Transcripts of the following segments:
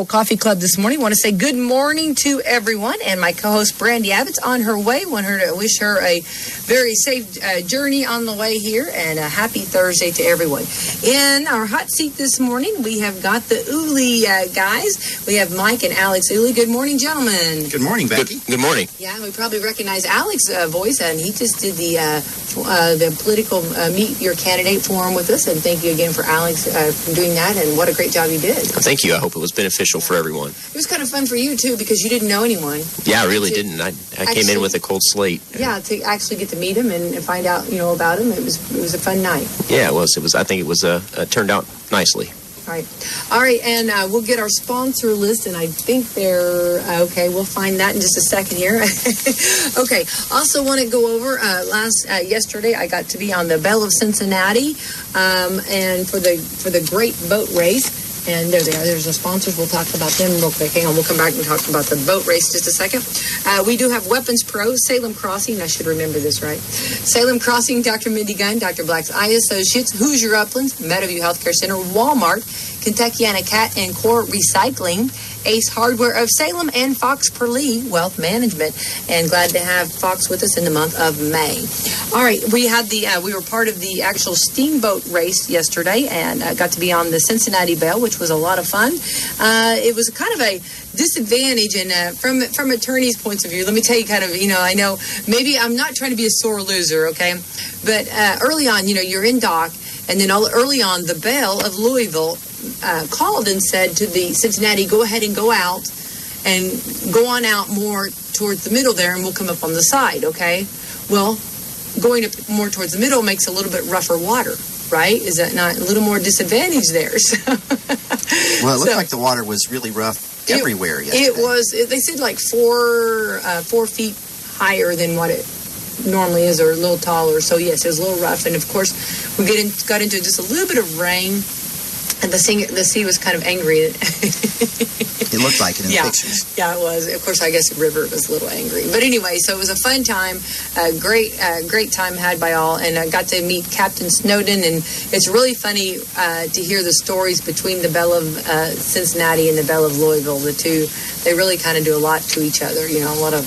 Coffee Club this morning. Want to say good morning to everyone, and my co-host Brandy Abbott's on her way. Want her to wish her a very safe journey on the way here, and a happy Thursday to everyone. In our hot seat this morning, we have got the Uli guys. We have Mike and Alex Uli. Good morning, gentlemen. Good morning, Becky. Good morning. Yeah, we probably recognize Alex's voice, and he just did the political Meet Your Candidate forum with us, and thank you again for Alex for doing that, and what a great job you did. Thank you. I hope it was beneficial for everyone. It was kind of fun for you, too, because you didn't know anyone. Yeah, I really didn't. I came in with a cold slate. Yeah, to actually get to meet him and find out, about him. It was a fun night. Yeah, it was. I think it was turned out nicely. All right, and we'll get our sponsor list, and I think they're okay. We'll find that in just a second here. Okay. Also, want to go over yesterday. I got to be on the Belle of Cincinnati, and for the great boat race. And there they are. There's the sponsors. We'll talk about them real quick. Hang on. We'll come back and talk about the boat race just a second. We do have Weapons Pro, Salem Crossing. I should remember this, right? Salem Crossing, Dr. Mindy Gunn, Dr. Black's Eye Associates, Hoosier Uplands, Meadowview Healthcare Center, Walmart, Kentuckiana Cat and Core Recycling, Ace Hardware of Salem, and Fox Perlee Wealth Management. And glad to have Fox with us in the month of May. All right, we were part of the actual steamboat race yesterday, and got to be on the Cincinnati Belle, which was a lot of fun. It was kind of a disadvantage, and from attorneys' points of view, let me tell you I know maybe I'm not trying to be a sore loser, okay? But early on, you're in dock, and then early on, the Belle of Louisville called and said to the Cincinnati, go ahead and go out and go on out more towards the middle there, and we'll come up on the side, okay? Well, going up more towards the middle makes a little bit rougher water, right? Is that not a little more disadvantage there? Well, it looked like the water was really rough everywhere yesterday. It was. They said like 4 feet higher than what it normally is, or a little taller. So yes, it was a little rough, and of course we got into just a little bit of rain. And the sea was kind of angry. It looked like it in the pictures. Yeah, it was. Of course, I guess the river was a little angry. But anyway, so it was a fun time, great time had by all. And I got to meet Captain Snowden. And it's really funny to hear the stories between the Belle of Cincinnati and the Belle of Louisville. The two, they really kind of do a lot to each other. A lot of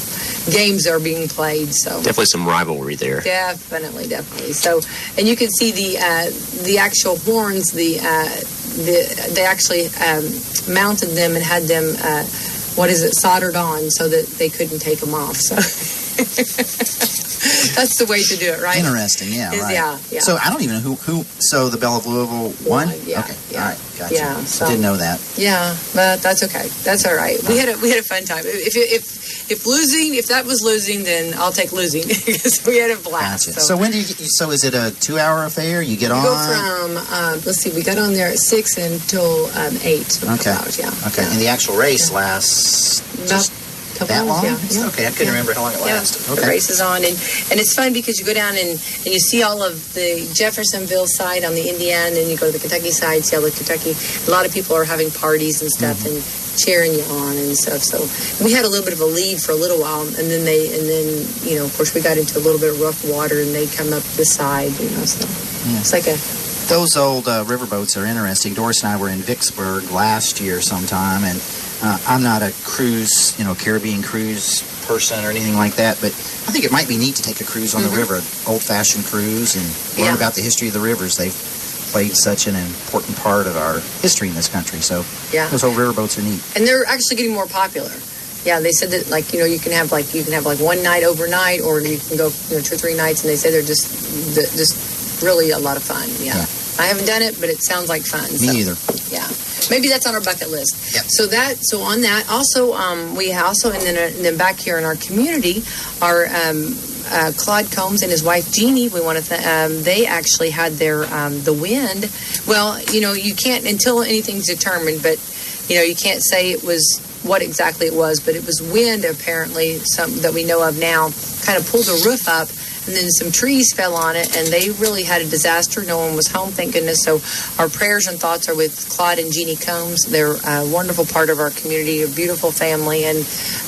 games are being played. So definitely some rivalry there. Definitely. So, and you can see the actual horns, they actually mounted them and had them, soldered on so that they couldn't take them off. So that's the way to do it, right? Interesting, right. Yeah. So I don't even know who. So the Belle of Louisville won? Yeah. Okay, all right, gotcha. Yeah, so, didn't know that. Yeah, but that's okay. That's all right. We had a fun time. If that was losing, then I'll take losing because we had a blast. Gotcha. So when do you get? So is it a 2-hour affair? You get on? Go from we got on there at 6 until 8. So okay. Hours, yeah. Okay. And the actual race lasts just that long? Yeah. Okay, I couldn't remember how long it lasted. Yeah. Okay. The race is on, and it's fun because you go down and you see all of the Jeffersonville side on the Indiana, and you go to the Kentucky side, see all the Kentucky. A lot of people are having parties and stuff and cheering you on and stuff. So we had a little bit of a lead for a little while, and then of course we got into a little bit of rough water, and they come up the side, So it's like those old riverboats are interesting. Doris and I were in Vicksburg last year sometime, and I'm not a cruise, Caribbean cruise person or anything like that, but I think it might be neat to take a cruise on the river, old-fashioned cruise, and learn about the history of the rivers. They've played such an important part of our history in this country, so those old riverboats are neat. And they're actually getting more popular. Yeah, they said that you can have one night overnight, or you can go 2 or 3 nights, and they say they're just really a lot of fun. Yeah. I haven't done it, but it sounds like fun. Me either. Yeah. Maybe that's on our bucket list. Yep. So on that, also, we also, and then back here in our community, our Claude Combs and his wife Jeannie, we want to. They actually had their the wind. Well, you can't until anything's determined, but you can't say it was what exactly it was, but it was wind apparently, something that we know of now, kind of pulled the roof up. And then some trees fell on it, and they really had a disaster. No one was home, thank goodness. So our prayers and thoughts are with Claude and Jeannie Combs. They're a wonderful part of our community, a beautiful family, and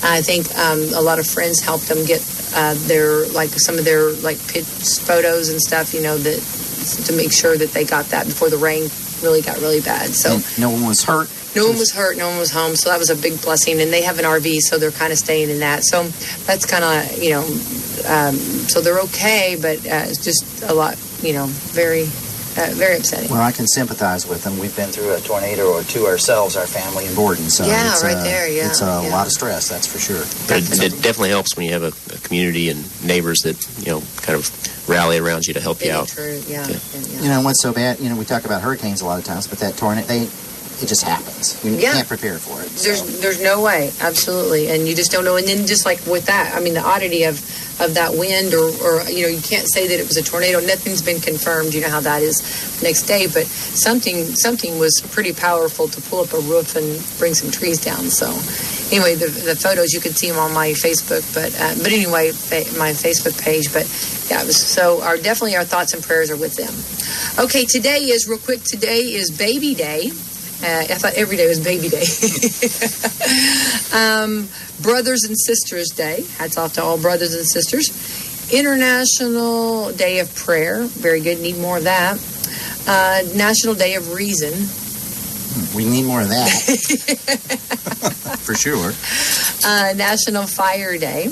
I think a lot of friends helped them get some of their pitch photos and stuff, that to make sure that they got that before the rain really got really bad. So and no one was hurt. No one was hurt. No one was home. So that was a big blessing. And they have an RV, so they're kind of staying in that. So that's kind of, so they're okay, but it's just a lot, very upsetting. Well, I can sympathize with them. We've been through a tornado or two ourselves, our family in Borden. So yeah, it's, right there, yeah. It's a lot of stress, that's for sure. But it definitely helps when you have a community and neighbors that, kind of rally around you to help you out. True, yeah. What's so bad, we talk about hurricanes a lot of times, but that tornado, it just happens. You can't prepare for it. So. There's no way, absolutely, and you just don't know. And then just like with that, the oddity of that wind, or you can't say that it was a tornado. Nothing's been confirmed. You know how that is next day, but something was pretty powerful to pull up a roof and bring some trees down. So anyway, the photos, you can see them on my Facebook, but anyway, my Facebook page. But yeah, it was so. Definitely our thoughts and prayers are with them. Okay, today is Baby Day. I thought every day was Baby Day. Brothers and Sisters Day. Hats off to all brothers and sisters. International Day of Prayer. Very good. Need more of that. National Day of Reason. We need more of that. For sure. National Fire Day.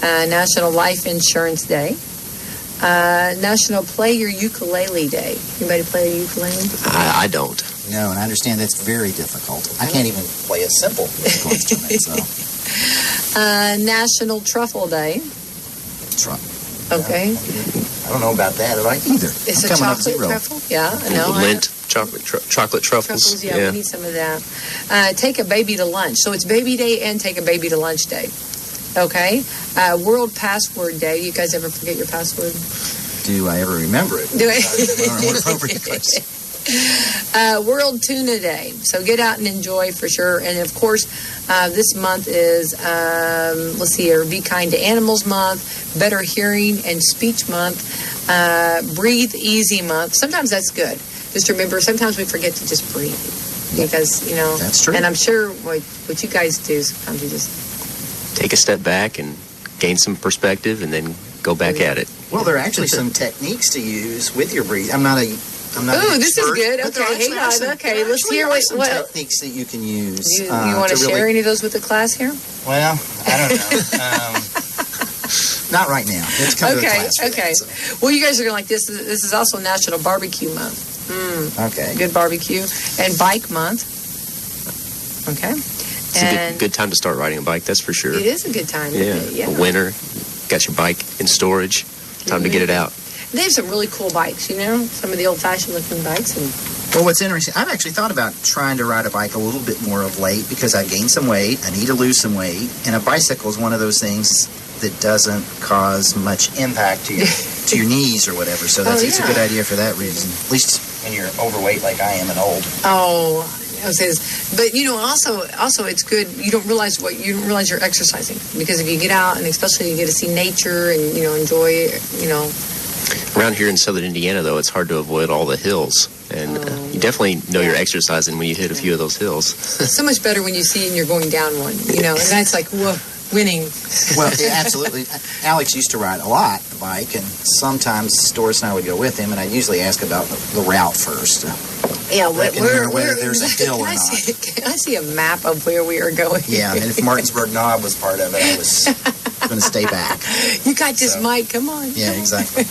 National Life Insurance Day. National Play Your Ukulele Day. Anybody play a ukulele? I don't. No, and I understand that's very difficult. I can't even play a simple musical instrument. So. National Truffle Day. Okay. I don't know about that either. It's a chocolate truffle? Yeah, no. Lint, chocolate truffles. Truffles, yeah, we need some of that. Take a baby to lunch. So it's Baby Day and Take a Baby to Lunch Day. Okay. World Password Day. You guys ever forget your password? Do I ever remember it? Do I? World Tuna Day. So get out and enjoy for sure. And of course, this month is, let's see here, Be Kind to Animals Month, Better Hearing and Speech Month, Breathe Easy Month. Sometimes that's good. Just remember, sometimes we forget to just breathe because, That's true. And I'm sure what you guys do, sometimes you just take a step back and gain some perspective and then go back at it. Well, there are actually some techniques to use with your breathing. I'm not an this is good. But Okay, hang on. Okay, let's hear what techniques that you can use. You want to share any of those with the class here? Well, I don't know. Not right now. Let's come to the class. Okay. So. Well, you guys are going to like this. This is also National Barbecue Month. Okay. Good barbecue. And Bike Month. Okay. It's a good time to start riding a bike, that's for sure. It is a good time. Yeah. Winter, got your bike in storage, time to get it out. They have some really cool bikes, some of the old-fashioned looking bikes. Well, what's interesting, I've actually thought about trying to ride a bike a little bit more of late because I gained some weight, I need to lose some weight, and a bicycle is one of those things that doesn't cause much impact to your knees or whatever. So it's a good idea for that reason. At least when you're overweight like I am and old. Oh, but also it's good. You don't realize you're exercising because if you get out and especially you get to see nature and enjoy Around here in southern Indiana, though, it's hard to avoid all the hills. And you definitely know you're exercising when you hit a few of those hills. It's so much better when you see and you're going down one, and that's like, whoa, winning. Well, absolutely. Alex used to ride a lot, a bike, and sometimes Doris and I would go with him, and I'd usually ask about the route first. Yeah, whether there's a hill or not. Can I see a map of where we are going? Yeah, and if Martinsburg Knob was part of it, I was going to stay back. You got this, Mike. Come on. Yeah, exactly.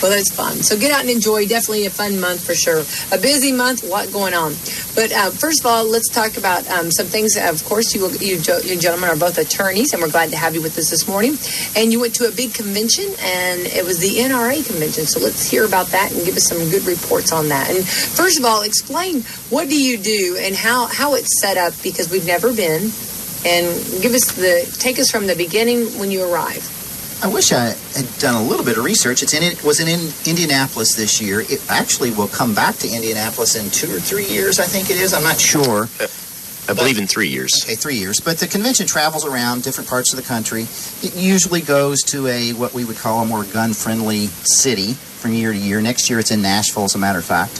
Well, that's fun. So get out and enjoy. Definitely a fun month for sure. A busy month. A lot going on. But first of all, let's talk about some things. Of course, you gentlemen are both attorneys, and we're glad to have you with us this morning. And you went to a big convention, and it was the NRA convention. So let's hear about that and give us some good reports on that. And first of all, explain what do you do and how it's set up because we've never been, and take us from the beginning when you arrive. I wish I had done a little bit of research. It was in Indianapolis this year. It actually will come back to Indianapolis in 2 or 3 years, I think it is. I'm not sure. I believe in 3 years. Okay, 3 years. But the convention travels around different parts of the country. It usually goes to what we would call a more gun-friendly city from year to year. Next year it's in Nashville, as a matter of fact.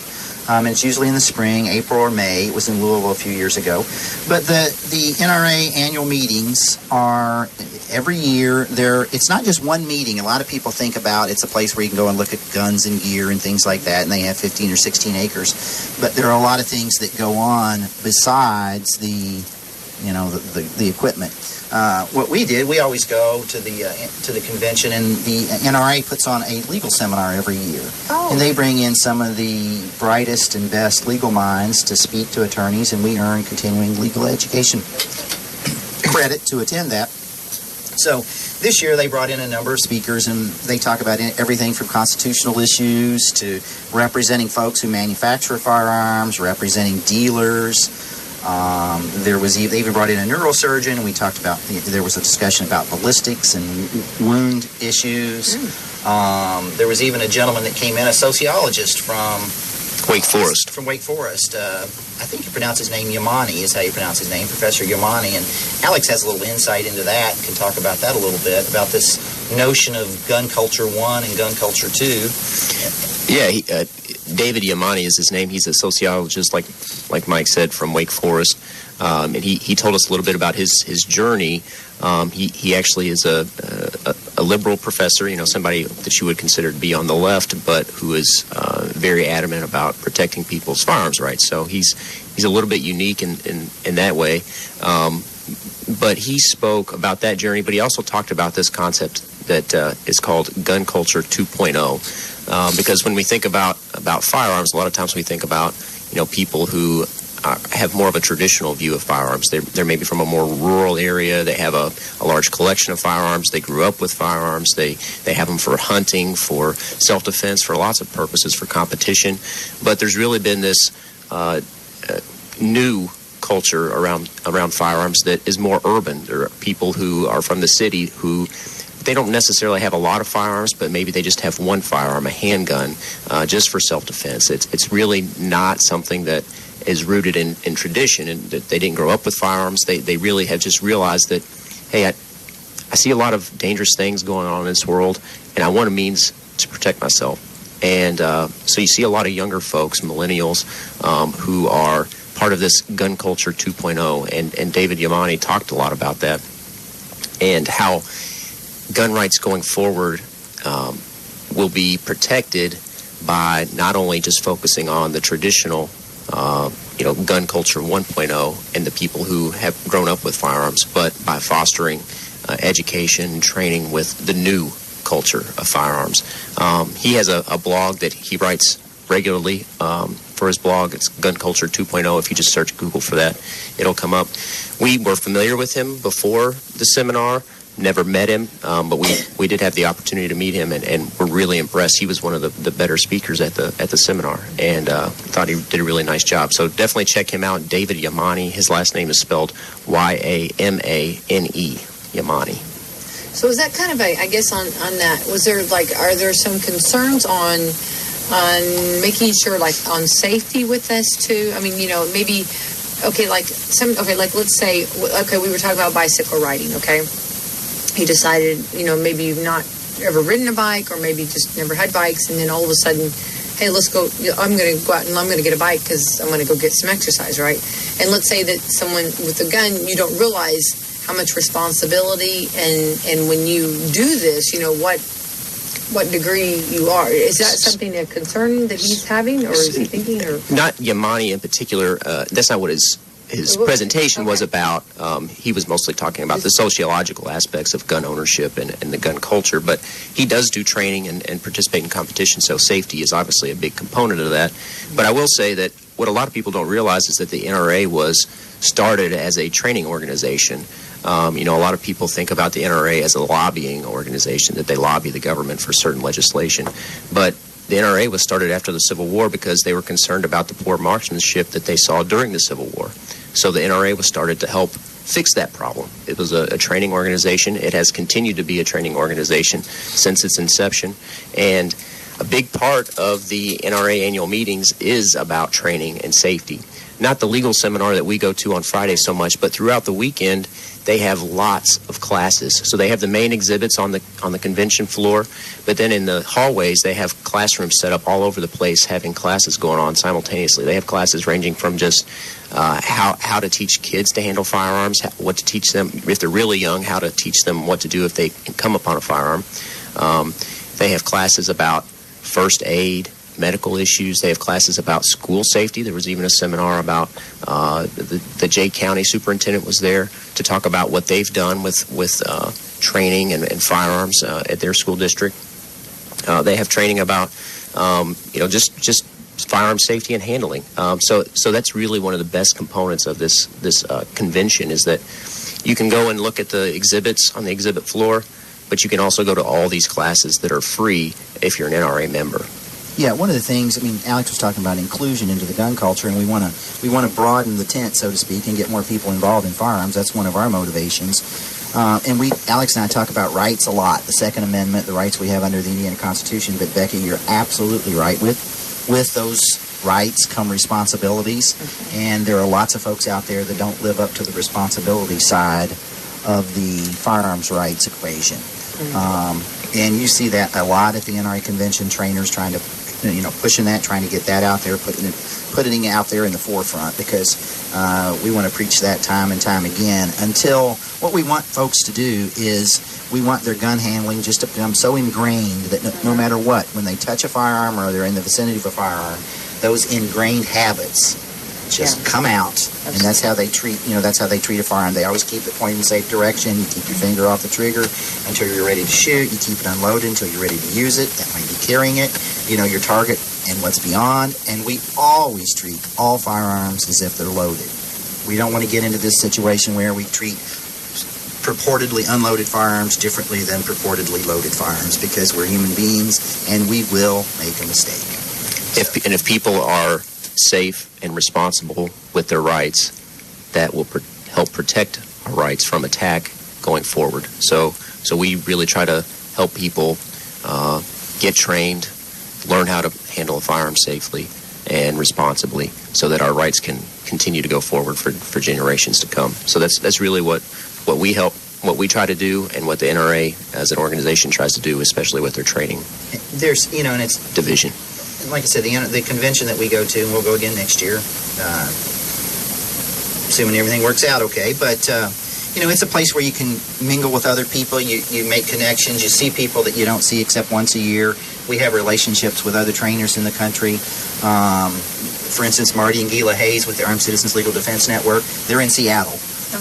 And it's usually in the spring, April or May. It was in Louisville a few years ago. But the NRA annual meetings are every year. It's not just one meeting. A lot of people think about it's a place where you can go and look at guns and gear and things like that, and they have 15 or 16 acres. But there are a lot of things that go on besides the equipment. What we did, we always go to the convention, and the NRA puts on a legal seminar every year. Oh. And they bring in some of the brightest and best legal minds to speak to attorneys, and we earn continuing legal education credit to attend that. So this year they brought in a number of speakers, and they talk about everything from constitutional issues to representing folks who manufacture firearms, representing dealers. They even brought in a neurosurgeon, and we talked about, there was a discussion about ballistics and wound issues. There was even a gentleman that came in, a sociologist from Wake Forest. I think you pronounce his name Yamani, is how you pronounce his name, Professor Yamani. And Alex has a little insight into that and can talk about that a little bit, about this notion of gun culture 1 and gun culture 2. Yeah, David Yamani is his name. He's a sociologist, like Mike said, from Wake Forest. And he told us a little bit about his journey. He actually is a liberal professor, somebody that you would consider to be on the left, but who is very adamant about protecting people's firearms rights. So he's a little bit unique in that way. But he spoke about that journey, but he also talked about this concept that is called gun culture 2.0. Because when we think about firearms, a lot of times we think about, people who have more of a traditional view of firearms. They're maybe from a more rural area. They have a large collection of firearms. They grew up with firearms. They have them for hunting, for self-defense, for lots of purposes, for competition. But there's really been this new culture around firearms that is more urban. There are people who are from the city who they don't necessarily have a lot of firearms, but maybe they just have one firearm, a handgun, just for self-defense. It's really not something that is rooted in tradition, and that they didn't grow up with firearms. They really have just realized that, hey, I see a lot of dangerous things going on in this world, and I want a means to protect myself. And so you see a lot of younger folks, millennials, who are part of this gun culture 2.0, and David Yamani talked a lot about that, and how gun rights going forward will be protected by not only just focusing on the traditional gun culture 1.0 and the people who have grown up with firearms, but by fostering education and training with the new culture of firearms. He has a blog that he writes regularly for his blog. It's Gun Culture 2.0. If you just search Google for that, it'll come up. We were familiar with him before the seminar. Never met him, but we did have the opportunity to meet him, and we're really impressed. He was one of the better speakers at the seminar, and thought he did a really nice job. So definitely check him out, David Yamani. His last name is spelled Yamane, Yamani. So is that kind of I guess on that, was there are there some concerns on making sure on safety with this too? I mean, maybe let's say we were talking about bicycle riding, okay? You decided, maybe you've not ever ridden a bike, or maybe just never had bikes, and then all of a sudden, hey, let's go, I'm going to go out and I'm going to get a bike because I'm going to go get some exercise, right? And let's say that someone with a gun, you don't realize how much responsibility, and when you do this, what degree you are. Is that something, a concern that he's having, or is he thinking? Or not Yamani in particular. That's not what his presentation was about. He was mostly talking about the sociological aspects of gun ownership and the gun culture, but he does do training and participate in competition, so safety is obviously a big component of that. But I will say that what a lot of people don't realize is that the NRA was started as a training organization. A lot of people think about the NRA as a lobbying organization, that they lobby the government for certain legislation. But the NRA was started after the Civil War because they were concerned about the poor marksmanship that they saw during the Civil War. So the NRA was started to help fix that problem. It was a training organization. It has continued to be a training organization since its inception. And a big part of the NRA annual meetings is about training and safety. not the legal seminar that we go to on Friday so much, but throughout the weekend, they have lots of classes. So they have the main exhibits on the convention floor, but then in the hallways, they have classrooms set up all over the place having classes going on simultaneously. They have classes ranging from just how to teach kids to handle firearms, what to teach them if they're really young, how to teach them what to do if they come upon a firearm. They have classes about first aid, medical issues. They have classes about school safety. There was even a seminar about the Jay County superintendent was there to talk about what they've done with training and firearms at their school district. They have training about just firearm safety and handling. So that's really one of the best components of this convention, is that you can go and look at the exhibits on the exhibit floor, but you can also go to all these classes that are free if you're an NRA member. Yeah, one of the things, Alex was talking about inclusion into the gun culture, and we want to broaden the tent, so to speak, and get more people involved in firearms. That's one of our motivations. And Alex and I talk about rights a lot, the Second Amendment, the rights we have under the Indiana Constitution. But Becky, you're absolutely right. With those rights come responsibilities, and there are lots of folks out there that don't live up to the responsibility side of the firearms rights equation. And you see that a lot at the NRA convention, trainers trying to, pushing that, trying to get that out there, putting it out there in the forefront, because we want to preach that time and time again, until what we want folks to do is we want their gun handling just to become so ingrained that no matter what, when they touch a firearm or they're in the vicinity of a firearm, those ingrained habits just come out. Absolutely. And that's how they treat a firearm. They always keep it pointed in a safe direction. You keep your finger off the trigger until you're ready to shoot. You keep it unloaded until you're ready to use it. That might be carrying it, your target and what's beyond. And we always treat all firearms as if they're loaded. We don't want to get into this situation where we treat purportedly unloaded firearms differently than purportedly loaded firearms, because we're human beings and we will make a mistake. If people are safe and responsible with their rights, that will help protect our rights from attack going forward. So we really try to help people get trained, learn how to handle a firearm safely and responsibly, so that our rights can continue to go forward for generations to come. So that's really what we help, what we try to do, and what the NRA as an organization tries to do, especially with their training. There's, and it's division. Like I said, the convention that we go to, and we'll go again next year, assuming everything works out okay. But, it's a place where you can mingle with other people. You make connections. You see people that you don't see except once a year. We have relationships with other trainers in the country. For instance, Marty and Gila Hayes with the Armed Citizens Legal Defense Network, they're in Seattle.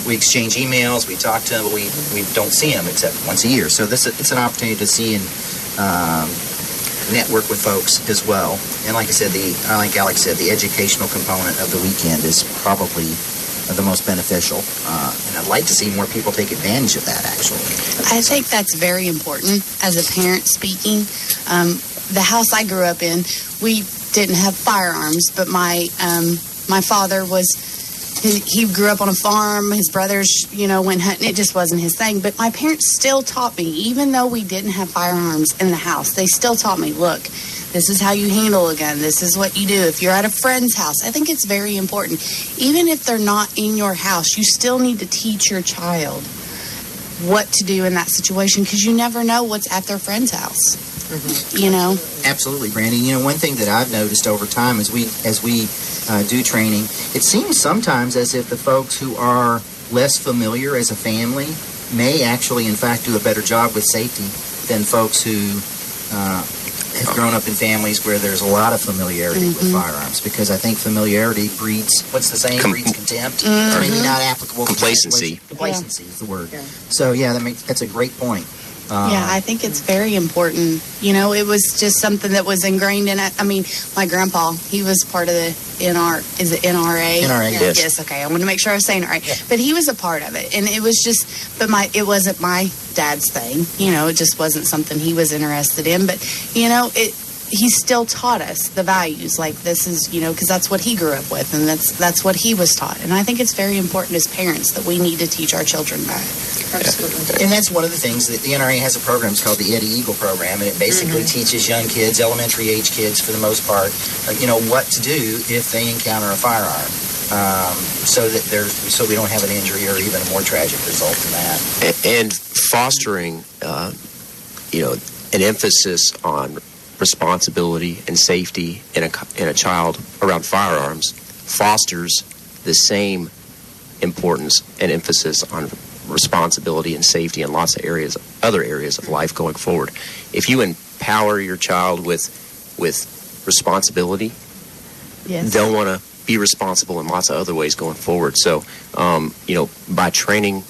We exchange emails, we talk to them, but we don't see them except once a year. So it's an opportunity to see and network with folks as well. And like I said, like Alex said, the educational component of the weekend is probably the most beneficial. And I'd like to see more people take advantage of that, actually. I think that's very important as a parent speaking. The house I grew up in, we didn't have firearms, but my father he grew up on a farm. His brothers, went hunting. It just wasn't his thing. But my parents still taught me, even though we didn't have firearms in the house, they still taught me, look, this is how you handle a gun. This is what you do. If you're at a friend's house, I think it's very important. Even if they're not in your house, you still need to teach your child what to do in that situation, because you never know what's at their friend's house. Mm-hmm. Absolutely, Brandy. One thing that I've noticed over time as we do training, it seems sometimes as if the folks who are less familiar as a family may actually, in fact, do a better job with safety than folks who have grown up in families where there's a lot of familiarity with firearms, because I think familiarity breeds, what's the saying, breeds contempt? Maybe not applicable. Complacency. Complacency is the word. Yeah. So, that's a great point. Yeah, I think it's very important. It was just something that was ingrained in it. My grandpa, he was part of the is it NRA? NRA, yes. Yes, okay. I want to make sure I was saying it right. Yeah. But he was a part of it. And it was just, it wasn't my dad's thing. It just wasn't something he was interested in. But, he still taught us the values. Like, this is, because that's what he grew up with, and that's what he was taught. And I think it's very important as parents that we need to teach our children that. Absolutely. And that's one of the things that the NRA has a program. It's called the Eddie Eagle program, and it basically teaches young kids, elementary age kids for the most part, what to do if they encounter a firearm. so we don't have an injury or even a more tragic result than that. And fostering, an emphasis on responsibility and safety in a child around firearms fosters the same importance and emphasis on responsibility and safety in lots of other areas of life going forward. If you empower your child with responsibility, Yes. they'll want to be responsible in lots of other ways going forward. So, by training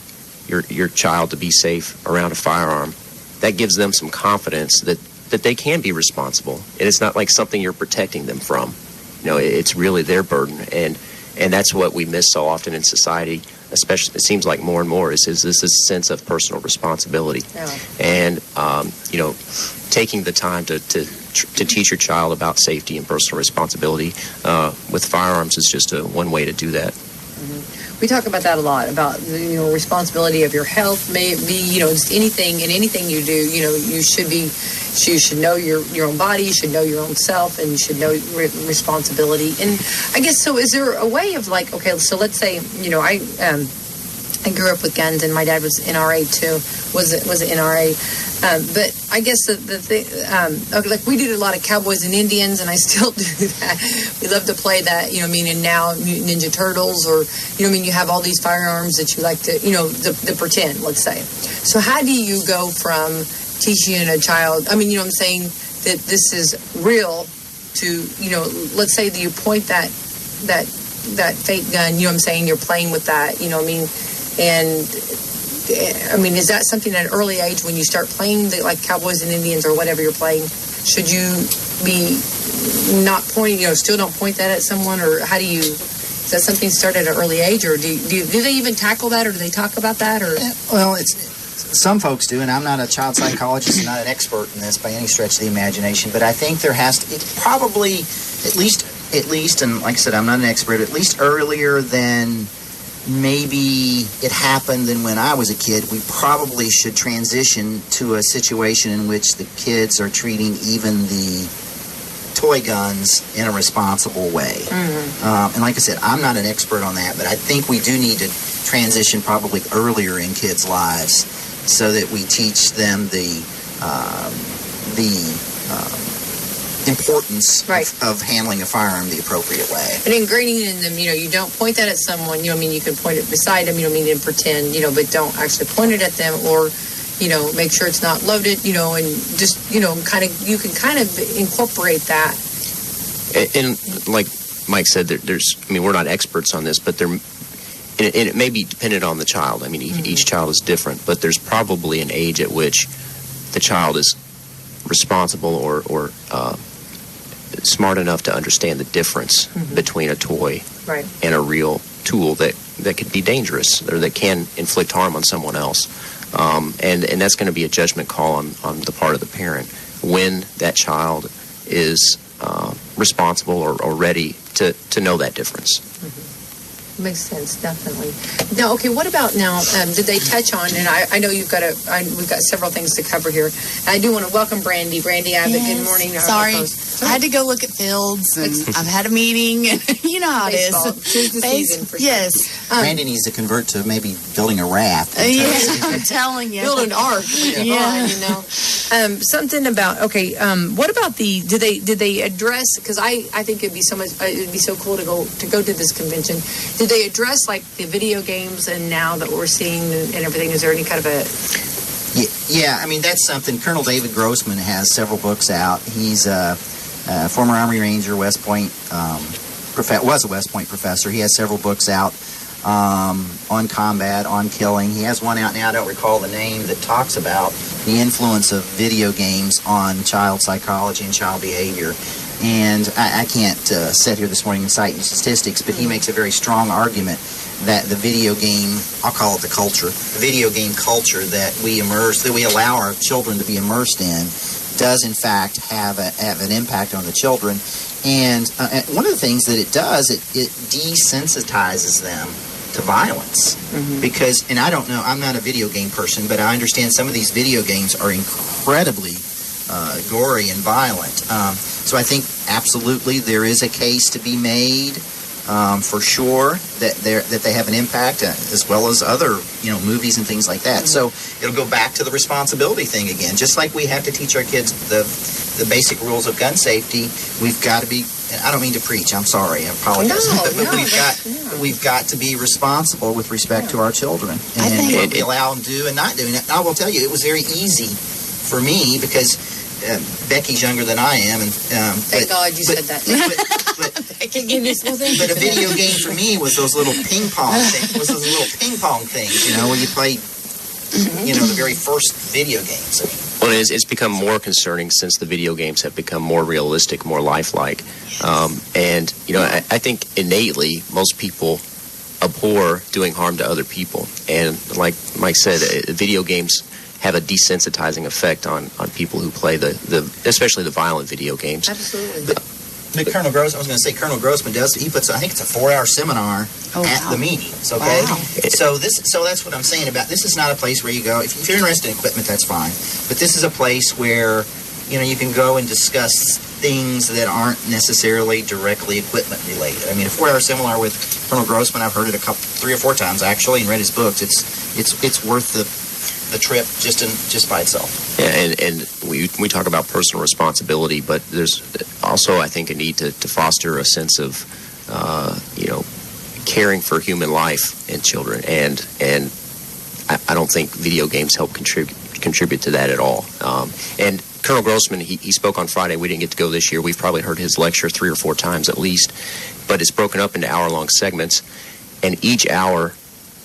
your child to be safe around a firearm, that gives them some confidence that they can be responsible, and it's not like something you're protecting them from. It's really their burden, and that's what we miss so often in society. Especially, it seems like more and more is this sense of personal responsibility, and taking the time to teach your child about safety and personal responsibility with firearms is just one way to do that. We talk about that a lot, about the responsibility of your health. Maybe just anything you do. You should know your own body. You should know your own self, and you should know responsibility. And I guess so. Is there a way of so let's say I grew up with guns, and my dad was NRA too. Was NRA. But I guess the thing, we did a lot of Cowboys and Indians, and I still do that. We love to play that, and now Ninja Turtles, or, you have all these firearms that you like to, the pretend, let's say. So how do you go from teaching a child, what I'm saying, that this is real to, let's say that you point that fake gun, what I'm saying, you're playing with that, and is that something at an early age when you start playing like Cowboys and Indians or whatever you're playing? Should you be not pointing, still don't point that at someone, or how do you? Is that something started at an early age, or do they even tackle that, or do they talk about that, or? Well, some folks do, and I'm not a child psychologist and not an expert in this by any stretch of the imagination, but I think there has to. It probably at least, and like I said, I'm not an expert. At least earlier than maybe it happened than when I was a kid, we probably should transition to a situation in which the kids are treating even the toy guns in a responsible way. Mm-hmm. And like I said, I'm not an expert on that, but I think we do need to transition probably earlier in kids' lives so that we teach them the importance of handling a firearm the appropriate way. And ingraining in them, you don't point that at someone, you can point it beside them, and pretend, but don't actually point it at them, or, make sure it's not loaded, and just, you can kind of incorporate that. And like Mike said, we're not experts on this, but and it may be dependent on the child. Each child is different, but there's probably an age at which the child is responsible or smart enough to understand the difference between a toy and a real tool that could be dangerous or that can inflict harm on someone else. And that's going to be a judgment call on the part of the parent when that child is responsible or ready to know that difference. Makes sense, definitely. Now, okay, what about now, did they touch on, and I know we've got several things to cover here. I do want to welcome Brandy Abbott. Yes. Good morning. Sorry, I had to go look at fields, and I've had a meeting, and you know how it is. Tis the season for yes. Brandy needs to convert to maybe building a raft. I'm telling you. Build an ark. Yeah. Something about, what about did they address, because I think it'd be so cool to go to this convention. Did they address like the video games and now that we're seeing and everything? Is there any kind of a... Yeah, that's something. Colonel David Grossman has several books out. He's a former Army Ranger, West Point, was a West Point professor. He has several books out on combat, on killing. He has one out now, I don't recall the name, that talks about the influence of video games on child psychology and child behavior. And I can't sit here this morning and cite you statistics, but he makes a very strong argument that the video game, I'll call it the video game culture that we allow our children to be immersed in, does in fact have an impact on the children. And one of the things that it does, it desensitizes them to violence. Because, and I don't know, I'm not a video game person, but I understand some of these video games are incredibly gory and violent. So I think absolutely there is a case to be made for sure that they have an impact, as well as other movies and things like that. So it'll go back to the responsibility thing again. Just like we have to teach our kids the basic rules of gun safety, we've got to be. I don't mean to preach. I'm sorry. I apologize. But we've got to be responsible with respect to our children and what we allow them to do and not do. And I will tell you, it was very easy for me because Becky's younger than I am, and thank God you said that. But a video game for me was those little ping pong things. Where you play, the very first video games. Well, it's become more concerning since the video games have become more realistic, more lifelike. And I think innately most people abhor doing harm to other people. And like Mike said, video games have a desensitizing effect on people who play especially the violent video games. Absolutely. But Colonel Grossman, I was going to say, Colonel Grossman he puts, I think it's a 4-hour seminar at the meetings, okay? Wow. So that's what I'm saying about, this is not a place where you go, if you're interested in equipment, that's fine. But this is a place where, you can go and discuss things that aren't necessarily directly equipment related. I mean, a 4-hour seminar with Colonel Grossman, I've heard it 3 or 4 times actually, and read his books. It's worth the trip just by itself. Yeah, and we talk about personal responsibility, but there's also, I think, a need to foster a sense of, caring for human life and children, and I don't think video games help contribute to that at all. And Colonel Grossman, he spoke on Friday. We didn't get to go this year. We've probably heard his lecture 3 or 4 times at least, but it's broken up into hour-long segments, and each hour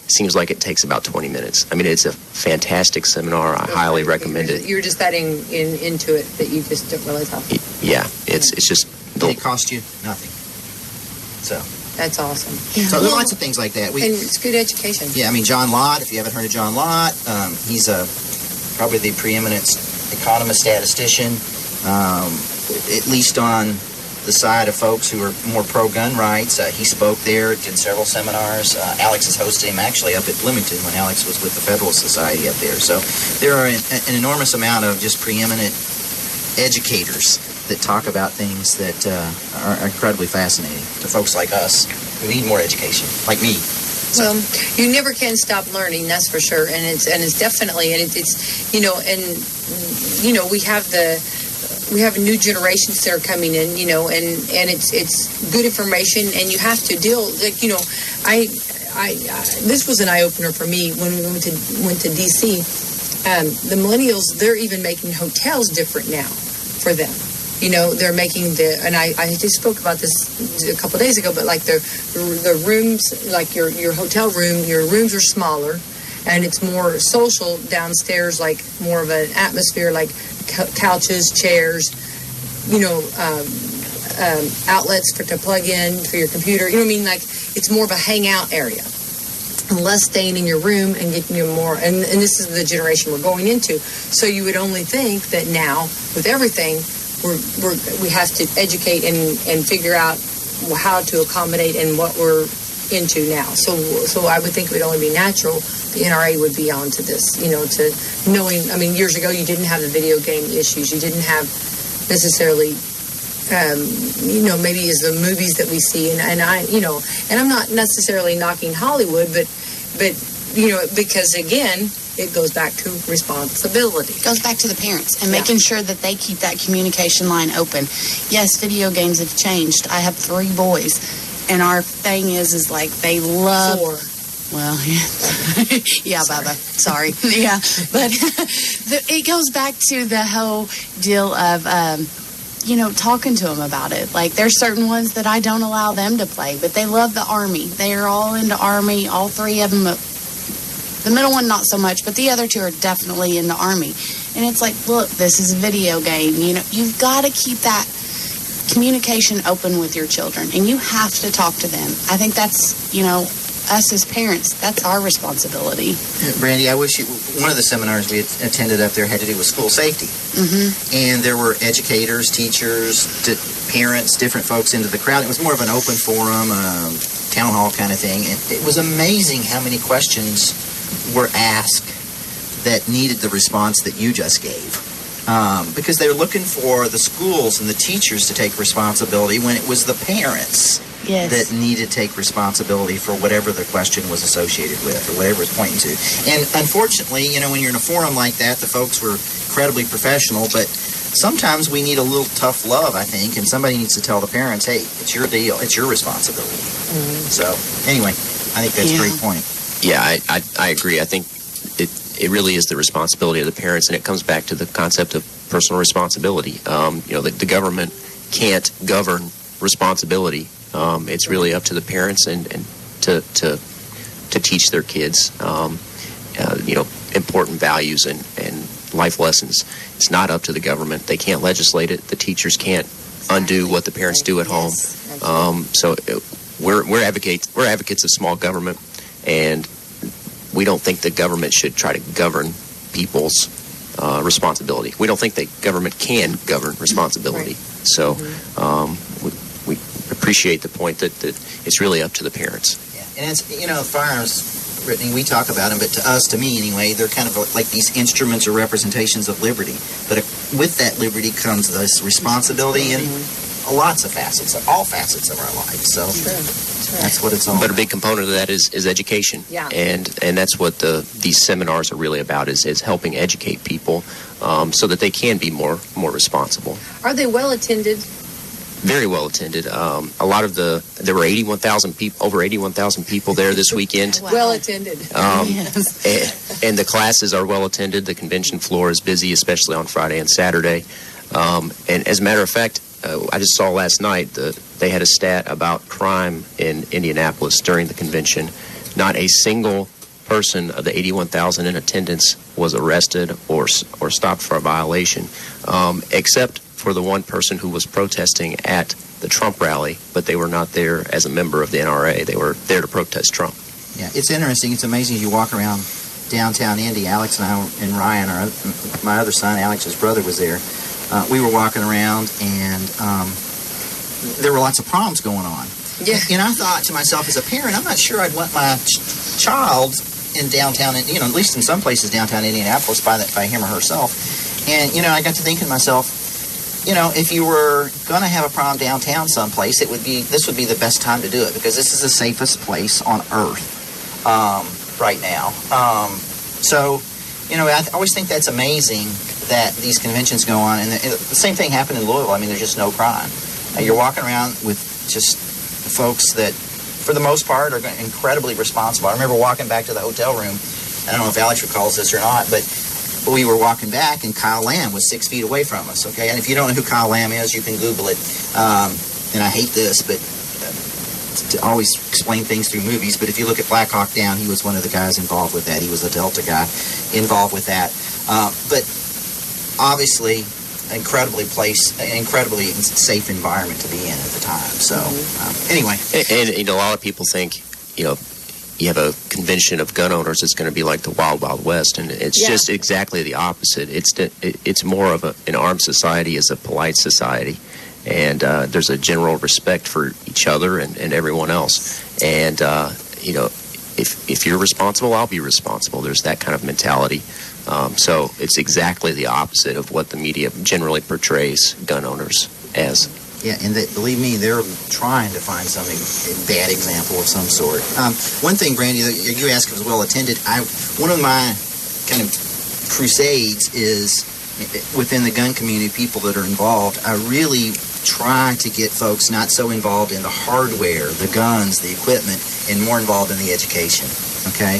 seems like it takes about 20 minutes. I mean, it's a fantastic seminar. I highly recommend it. You're just that into it that you just don't realize how. Yeah, it's just. It cost you nothing. So. That's awesome. Yeah. So there are lots of things like that. And it's good education. Yeah, I mean, John Lott, if you haven't heard of John Lott, he's probably the preeminent economist statistician, at least on the side of folks who are more pro-gun rights. He spoke there, did several seminars. Alex has hosted him actually up at Bloomington when Alex was with the Federalist Society up there. So there are an enormous amount of just preeminent educators that talk about things that are incredibly fascinating to folks like us who need more education, like me. So. Well, you never can stop learning, that's for sure, and it's definitely, and it's we have new generations that are coming in, and it's good information, and you have to deal, I this was an eye-opener for me when we went to D.C. The millennials, they're even making hotels different now for them. They're making and I just spoke about this a couple of days ago, but like the rooms, like your hotel room, your rooms are smaller, and it's more social downstairs, like more of an atmosphere, like couches, chairs, outlets to plug in for your computer. Like it's more of a hangout area, and less staying in your room and getting you more. And this is the generation we're going into. So you would only think that now with everything, we have to educate and figure out how to accommodate and what we're into now. So I would think it would only be natural the NRA would be onto this, to knowing. I mean, years ago you didn't have the video game issues. You didn't have necessarily, maybe as the movies that we see, and I'm not necessarily knocking Hollywood, but because again, it goes back to responsibility. It goes back to the parents and making sure that they keep that communication line open. Yes, video games have changed. I have 3 boys, and our thing is like they love. 4. Well, yeah, Bubba. Sorry. Yeah, but it goes back to the whole deal of, talking to them about it. Like, there's certain ones that I don't allow them to play, but they love the Army. They are all into Army. All 3 of them. The middle one, not so much, but the other 2 are definitely in the Army. And it's like, look, this is a video game. You've got to keep that communication open with your children, and you have to talk to them. I think that's, us as parents, that's our responsibility. Brandy, I wish one of the seminars we attended up there had to do with school safety. Mm-hmm. And there were educators, teachers, parents, different folks into the crowd. It was more of an open forum, town hall kind of thing. And it was amazing how many questions were asked that needed the response that you just gave. Because they were looking for the schools and the teachers to take responsibility when it was the parents Yes. that need to take responsibility for whatever the question was associated with or whatever it's pointing to. And unfortunately, when you're in a forum like that, the folks were incredibly professional, but sometimes we need a little tough love, I think, and somebody needs to tell the parents, hey, it's your deal, it's your responsibility. So, anyway, I think that's a great point. Yeah, I agree. I think it really is the responsibility of the parents, and it comes back to the concept of personal responsibility. The government can't govern responsibility. It's really up to the parents and to teach their kids, important values and life lessons. It's not up to the government. They can't legislate it. The teachers can't undo what the parents do at home. So we're advocates of small government, and we don't think the government should try to govern people's responsibility. We don't think that government can govern responsibility. So we appreciate the point that it's really up to the parents. Yeah. And it's, firearms, Brittany, we talk about them, but to me anyway, they're kind of like these instruments or representations of liberty. But with that liberty comes this responsibility in lots of facets, all facets of our life. So that's what it's all about. But a big component of that is education. Yeah. And that's what these seminars are really about, is helping educate people so that they can be more responsible. Are they well attended? Very well attended. A lot of there were 81,000 people, over 81,000 people there this weekend. Wow. Well attended. And the classes are well attended. The convention floor is busy, especially on Friday and Saturday. And as a matter of fact, I just saw last night they had a stat about crime in Indianapolis during the convention. Not a single person of the 81,000 in attendance was arrested or stopped for a violation, except for the one person who was protesting at the Trump rally, but they were not there as a member of the NRA. They were there to protest Trump. Yeah, it's interesting. It's amazing. You walk around downtown Indy. Alex and I and Ryan, my other son, Alex's brother, was there. We were walking around, and there were lots of proms going on. Yeah. And I thought to myself, as a parent, I'm not sure I'd want my child in downtown, at least in some places downtown Indianapolis, by him or herself. And, I got to thinking to myself, if you were going to have a prom downtown someplace, this would be the best time to do it, because this is the safest place on earth right now. I always think that's amazing that these conventions go on, and the same thing happened in Louisville. I mean, there's just no crime. You're walking around with just folks that, for the most part, are incredibly responsible. I remember walking back to the hotel room. I don't know if Alex recalls this or not, but we were walking back, and Kyle Lamb was 6 feet away from us, okay? And if you don't know who Kyle Lamb is, you can Google it. And I hate this, but to always explain things through movies, but if you look at Black Hawk Down, he was one of the guys involved with that. He was a Delta guy involved with that. But obviously, incredibly safe environment to be in at the time. So, anyway. And a lot of people think, you have a convention of gun owners, it's going to be like the Wild Wild West, and it's just exactly the opposite. It's more of an armed society as a polite society, and there's a general respect for each other and everyone else. And if you're responsible, I'll be responsible. There's that kind of mentality. So it's exactly the opposite of what the media generally portrays gun owners as. Yeah, and believe me, they're trying to find a bad example of some sort. One thing, Brandy, you asked was well attended. One of my kind of crusades is within the gun community, people that are involved. I really try to get folks not so involved in the hardware, the guns, the equipment, and more involved in the education. Okay?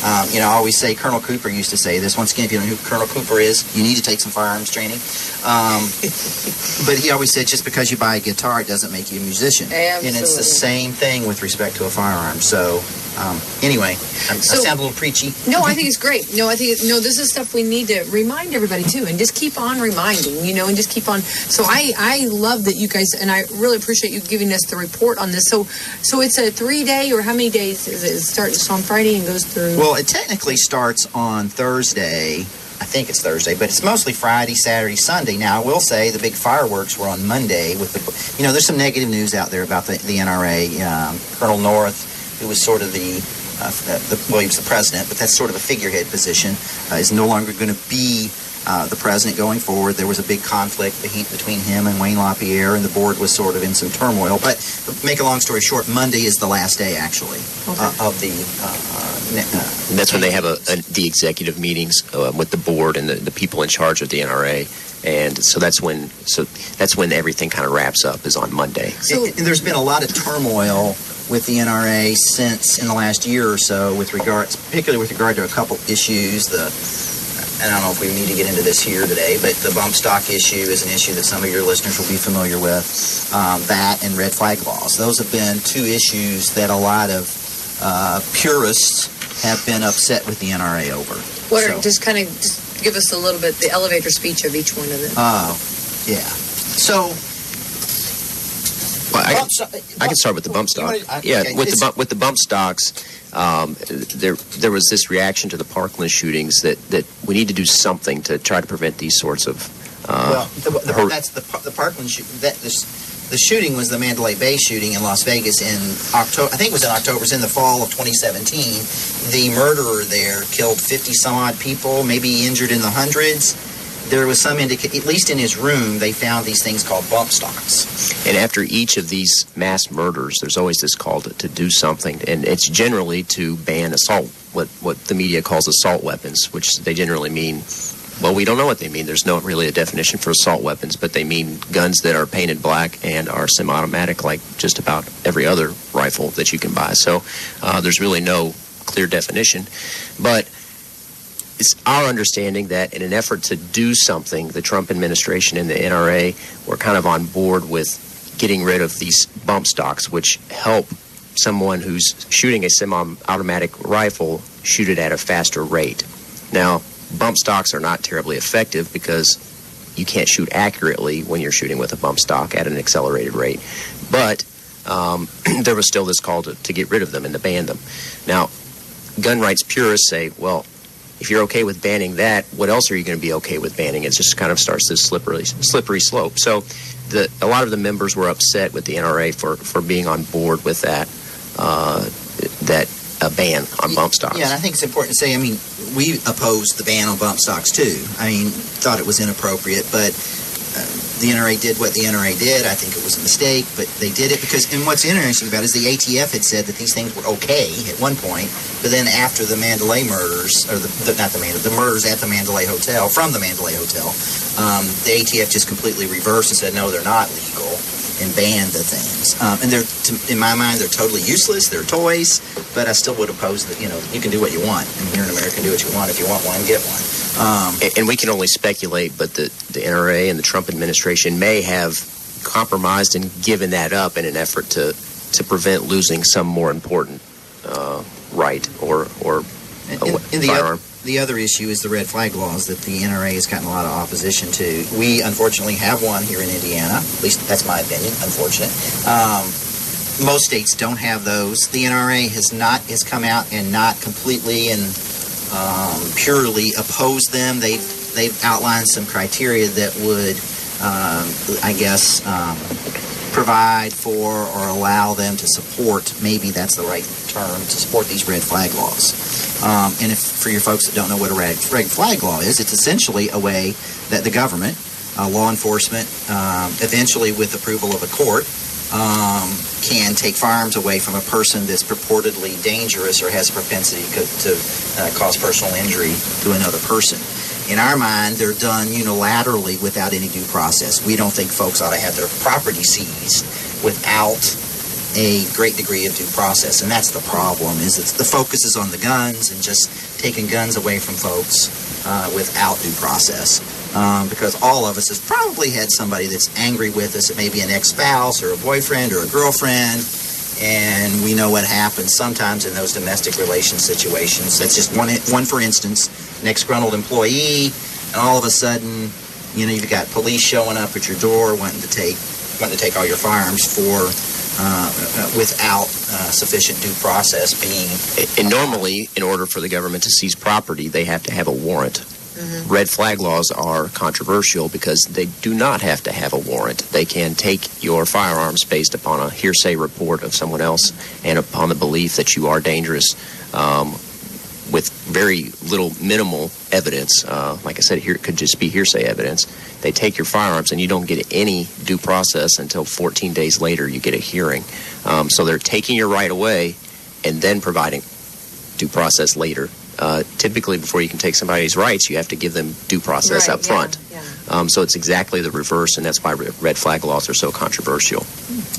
I always say, Colonel Cooper used to say this. Once again, if you don't know who Colonel Cooper is, you need to take some firearms training. But he always said, just because you buy a guitar, it doesn't make you a musician. Absolutely. And it's the same thing with respect to a firearm. So, anyway, I sound a little preachy. No, I think it's great. This is stuff we need to remind everybody, too, and just keep on reminding, and just keep on. So I love that you guys, and I really appreciate you giving us the report on this. So it's a 3-day, or how many days is it? It starts on Friday and goes through? Well, it technically starts on Thursday. I think it's Thursday, but it's mostly Friday, Saturday, Sunday. Now, I will say the big fireworks were on Monday. There's some negative news out there about the NRA. Colonel North, who was sort of he was the president, but that's sort of a figurehead position, is no longer going to be the president going forward. There was a big conflict between him and Wayne LaPierre, and the board was sort of in some turmoil. But make a long story short, Monday is the last day, actually, of the... that's when they have the executive meetings with the board and the people in charge of the NRA. And so that's when everything kind of wraps up, is on Monday. So, and there's been a lot of turmoil with the NRA since in the last year or so, particularly with regard to a couple issues. And I don't know if we need to get into this here today, but the bump stock issue is an issue that some of your listeners will be familiar with. That and red flag laws. Those have been two issues that a lot of purists have been upset with the NRA over. Just give us a little bit, the elevator speech of each one of them. Oh, yeah. So... Well, I can start with the bump stock. With the bump stocks, there was this reaction to the Parkland shootings that we need to do something to try to prevent these sorts of. That's the Parkland shooting. The shooting was the Mandalay Bay shooting in Las Vegas in October. I think it was in October. It was in the fall of 2017. The murderer there killed 50 some odd people, maybe injured in the hundreds. There was some at least in his room, they found these things called bump stocks. And after each of these mass murders, there's always this call to do something, and it's generally to ban assault, what the media calls assault weapons, which they generally mean, well, we don't know what they mean. There's not really a definition for assault weapons, but they mean guns that are painted black and are semi-automatic, like just about every other rifle that you can buy. So there's really no clear definition, but it's our understanding that in an effort to do something, the Trump administration and the NRA were kind of on board with getting rid of these bump stocks, which help someone who's shooting a semi-automatic rifle shoot it at a faster rate. Now, bump stocks are not terribly effective because you can't shoot accurately when you're shooting with a bump stock at an accelerated rate. But there was still this call to get rid of them and to ban them. Now, gun rights purists say, well, if you're okay with banning that, what else are you going to be okay with banning? It just kind of starts this slippery slope. So a lot of the members were upset with the NRA for being on board with that ban on bump stocks. Yeah, and I think it's important to say, I mean, we opposed the ban on bump stocks too. I mean, thought it was inappropriate, but the NRA did what the NRA did. I think it was a mistake, but they did it because, and what's interesting about it is the ATF had said that these things were okay at one point, but then after the Mandalay murders, or the murders at the Mandalay Hotel, from the Mandalay Hotel, the ATF just completely reversed and said, no, they're not legal, and banned the things. And they're, in my mind, they're totally useless. They're toys, but I still would oppose that, you can do what you want. And here in America, do what you want. If you want one, get one. And we can only speculate, but the NRA and the Trump administration may have compromised and given that up in an effort to prevent losing some more important right or firearm. The other issue is the red flag laws that the NRA has gotten a lot of opposition to. We, unfortunately, have one here in Indiana. At least that's my opinion, unfortunate. Most states don't have those. The NRA has come out and not completely and purely opposed them. They've outlined some criteria that would, provide for or allow them to support, maybe that's the right term, to support these red flag laws. And if for your folks that don't know what a red flag law is, it's essentially a way that the government, law enforcement, eventually with approval of a court, can take firearms away from a person that's purportedly dangerous or has a propensity to cause personal injury to another person. In our mind, they're done unilaterally without any due process. We don't think folks ought to have their property seized without a great degree of due process, and that's the problem. Is the focus is on the guns and just taking guns away from folks without due process. Because all of us has probably had somebody that's angry with us. It may be an ex-spouse or a boyfriend or a girlfriend, and we know what happens sometimes in those domestic relation situations. That's just one for instance, an ex-gruntled employee, and all of a sudden, you've got police showing up at your door wanting to take all your firearms without sufficient due process being. And normally, in order for the government to seize property, they have to have a warrant. Mm-hmm. Red flag laws are controversial because they do not have to have a warrant. They can take your firearms based upon a hearsay report of someone else and upon the belief that you are dangerous with very little minimal evidence. Like I said, here it could just be hearsay evidence. They take your firearms and you don't get any due process until 14 days later you get a hearing. So they're taking your right away and then providing due process later. Typically, before you can take somebody's rights, you have to give them due process up front. So it's exactly the reverse, and that's why red flag laws are so controversial.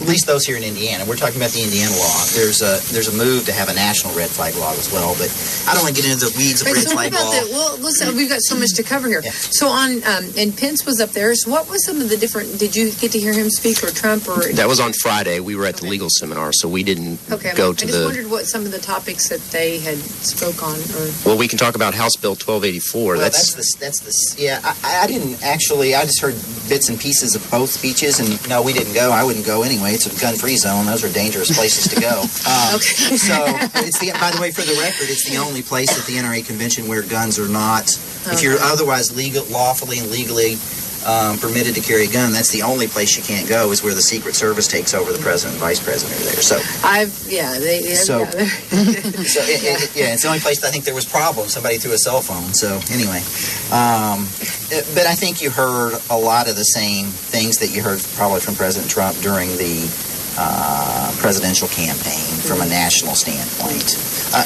At least those here in Indiana. We're talking about the Indiana law. There's a move to have a national red flag law as well, but I don't want to get into the weeds of red flag law. Well, listen, we've got so much to cover here. Yeah. So and Pence was up there. So what was some of the different? Did you get to hear him speak, or Trump, or? That was on Friday. We were at the legal seminar, so we didn't go to the. I just wondered what some of the topics that they had spoke on. Well, we can talk about House Bill 1284. Well, that's the yeah. I didn't actually. I just heard bits and pieces of both speeches, and no, we didn't go. I wouldn't go anyway. It's a gun-free zone. Those are dangerous places to go. Okay. So, by the way, for the record, it's the only place at the NRA convention where guns are not. If you're otherwise lawfully and legally permitted to carry a gun, that's the only place you can't go. Is where the Secret Service takes over. The president and vice president are there. So it's the only place that I think there was problems. Somebody threw a cell phone. So anyway, but I think you heard a lot of the same things that you heard probably from President Trump during the presidential campaign from a national standpoint.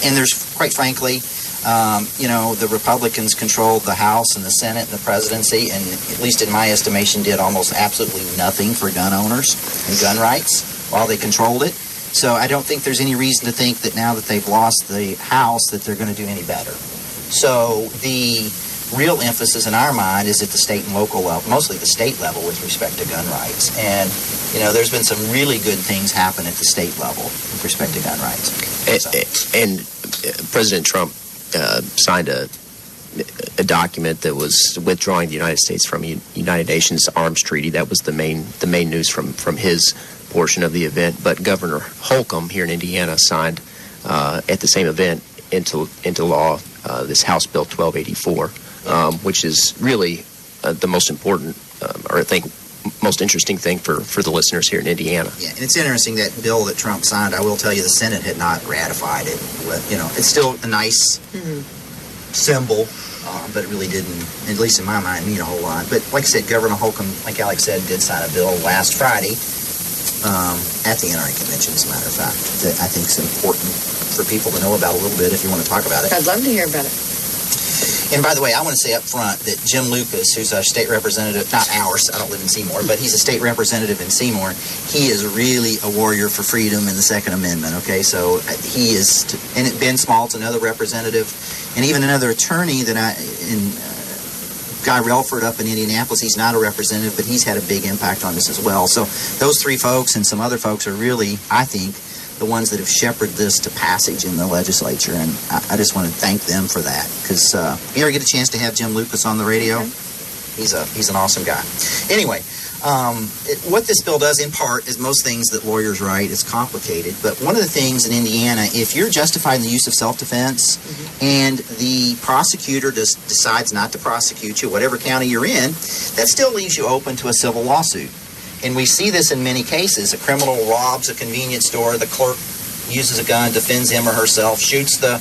And there's, quite frankly, the Republicans controlled the House and the Senate and the presidency, and at least in my estimation did almost absolutely nothing for gun owners and gun rights while they controlled it. So I don't think there's any reason to think that now that they've lost the House that they're going to do any better. So the real emphasis in our mind is at the state and local level, mostly the state level with respect to gun rights. And, there's been some really good things happen at the state level with respect to gun rights. And President Trump signed a document that was withdrawing the United States from United Nations Arms Treaty. That was the main news from his portion of the event. But Governor Holcomb here in Indiana signed at the same event into law this House Bill 1284, which is really the most important, or I think most interesting thing for the listeners here in Indiana. Yeah, and it's interesting that bill that Trump signed. I will tell you, the Senate had not ratified it. It's still a nice symbol, but it really didn't, at least in my mind, mean a whole lot. But like I said, Governor Holcomb, like Alex said, did sign a bill last Friday at the NRA convention, as a matter of fact, that I think is important for people to know about a little bit if you want to talk about it. I'd love to hear about it. And by the way, I want to say up front that Jim Lucas, who's a state representative, not ours, I don't live in Seymour, but he's a state representative in Seymour. He is really a warrior for freedom in the Second Amendment, okay? So he is, and Ben Smalt's another representative, and even another attorney that Guy Relford up in Indianapolis. He's not a representative, but he's had a big impact on this as well. So those three folks and some other folks are really, I think, the ones that have shepherded this to passage in the legislature, and I just want to thank them for that, because you ever get a chance to have Jim Lucas on the radio? He's an awesome guy. Anyway, what this bill does in part is most things that lawyers write. It's complicated, but one of the things in Indiana, if you're justified in the use of self-defense and the prosecutor decides not to prosecute you, whatever county you're in, that still leaves you open to a civil lawsuit. And we see this in many cases. A criminal robs a convenience store, the clerk uses a gun, defends him or herself, shoots the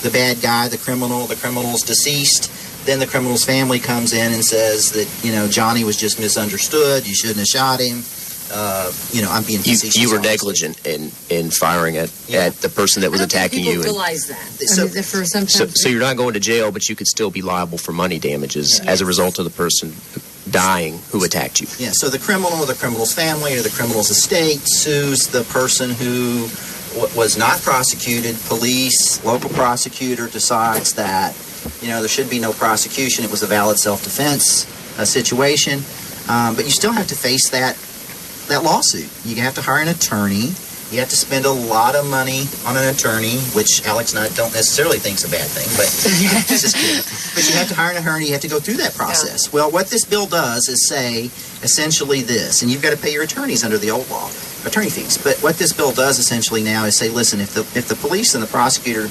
bad guy, the criminal's deceased. Then the criminal's family comes in and says that, Johnny was just misunderstood, you shouldn't have shot him. I'm being facetious. You were negligent in firing at the person that was attacking you. People realize that. So you're not going to jail, but you could still be liable for money damages as a result of the person dying who attacked you. Yeah, so the criminal or the criminal's family or the criminal's estate sues the person who was not prosecuted. Police, local prosecutor decides that, there should be no prosecution. It was a valid self-defense situation. But you still have to face that lawsuit. You have to hire an attorney. You have to spend a lot of money on an attorney, which Alex and I don't necessarily think is a bad thing, but just kidding. But you have to hire an attorney. You have to go through that process. Yeah. Well, what this bill does is say essentially this, and you've got to pay your attorneys under the old law, attorney fees. But what this bill does essentially now is say, listen, if the police and the prosecutor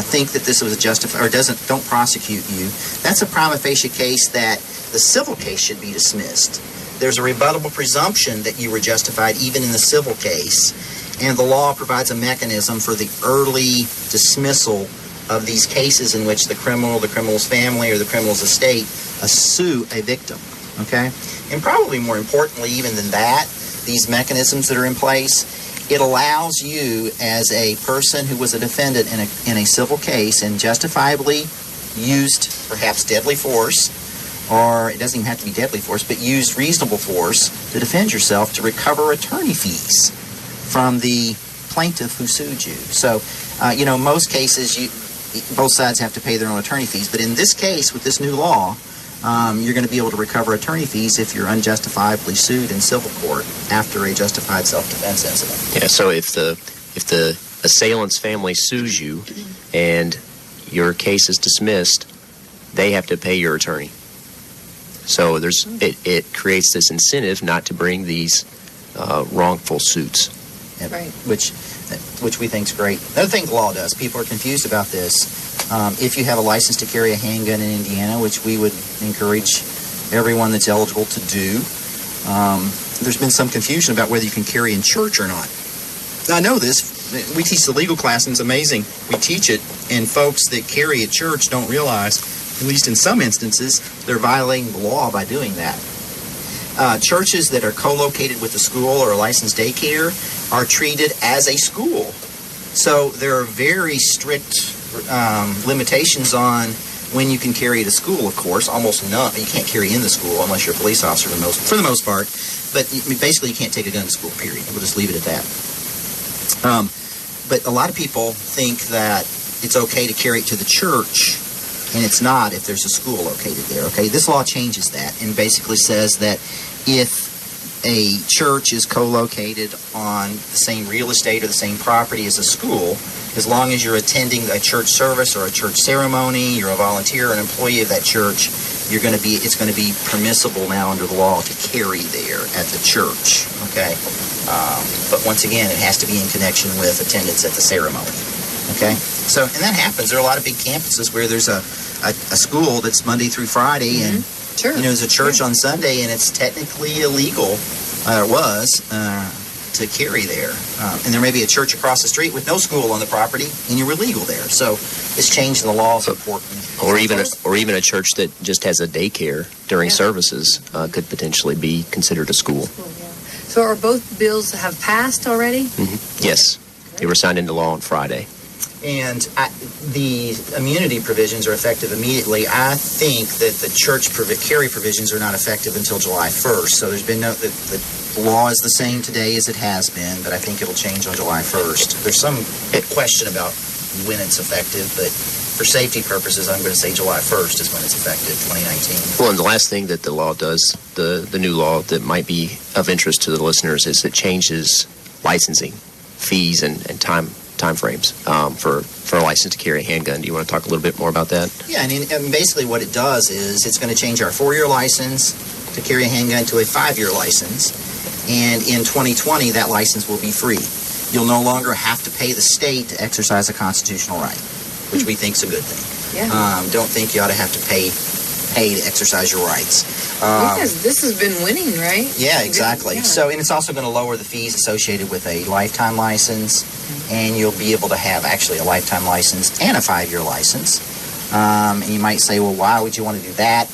think that this was justified or don't prosecute you, that's a prima facie case that the civil case should be dismissed. There's a rebuttable presumption that you were justified even in the civil case. And the law provides a mechanism for the early dismissal of these cases in which the criminal's family, or the criminal's estate sue a victim, okay? And probably more importantly even than that, these mechanisms that are in place, it allows you as a person who was a defendant in a civil case and justifiably used perhaps deadly force, or it doesn't even have to be deadly force, but used reasonable force to defend yourself, to recover attorney fees from the plaintiff who sued you. So, most cases, both sides have to pay their own attorney fees. But in this case, with this new law, you're going to be able to recover attorney fees if you're unjustifiably sued in civil court after a justified self-defense incident. Yeah, so if the assailant's family sues you and your case is dismissed, they have to pay your attorney. So it creates this incentive not to bring these wrongful suits. Yep. Right. Which we think is great. Another thing the law does, people are confused about this. If you have a license to carry a handgun in Indiana, which we would encourage everyone that's eligible to do, there's been some confusion about whether you can carry in church or not. Now, I know this. We teach the legal class, and it's amazing. We teach it, and folks that carry at church don't realize, at least in some instances, they're violating the law by doing that. Churches that are co-located with a school or a licensed daycare are treated as a school. So there are very strict limitations on when you can carry at a school, of course. Almost none. You can't carry in the school unless you're a police officer for the most part. But basically you can't take a gun to school, period. We'll just leave it at that. But a lot of people think that it's okay to carry it to the church, and it's not if there's a school located there, okay? This law changes that and basically says that if a church is co-located on the same real estate or the same property as a school, as long as you're attending a church service or a church ceremony, you're a volunteer or an employee of that church, it's going to be permissible now under the law to carry there at the church, okay? But once again, it has to be in connection with attendance at the ceremony, okay? So, and that happens. There are a lot of big campuses where there's a school that's Monday through Friday, and Sure. There's a church on Sunday, and it's technically illegal, to carry there. And there may be a church across the street with no school on the property, and you're illegal there. So this change in the law is important. Or even a church that just has a daycare during services could potentially be considered a school. So are both bills have passed already? Mm-hmm. Yes. They were signed into law on Friday. And the immunity provisions are effective immediately. I think that the church carry provisions are not effective until July 1st. So there's been the law is the same today as it has been, but I think it'll change on July 1st. There's some question about when it's effective, but for safety purposes, I'm going to say July 1st is when it's effective, 2019. Well, and the last thing that the law does, the new law that might be of interest to the listeners, is it changes licensing fees and time frames for a license to carry a handgun. Do you want to talk a little bit more about that? Yeah, and basically what it does is it's going to change our 4-year license to carry a handgun to a 5-year license, and in 2020 that license will be free. You'll no longer have to pay the state to exercise a constitutional right, which we think is a good thing. Yeah. Don't think you ought to have to pay to exercise your rights. Because this has been winning, right? Yeah, exactly. Yeah. So, and it's also going to lower the fees associated with a lifetime license, and you'll be able to have actually a lifetime license and a 5-year license. And you might say, well, why would you want to do that?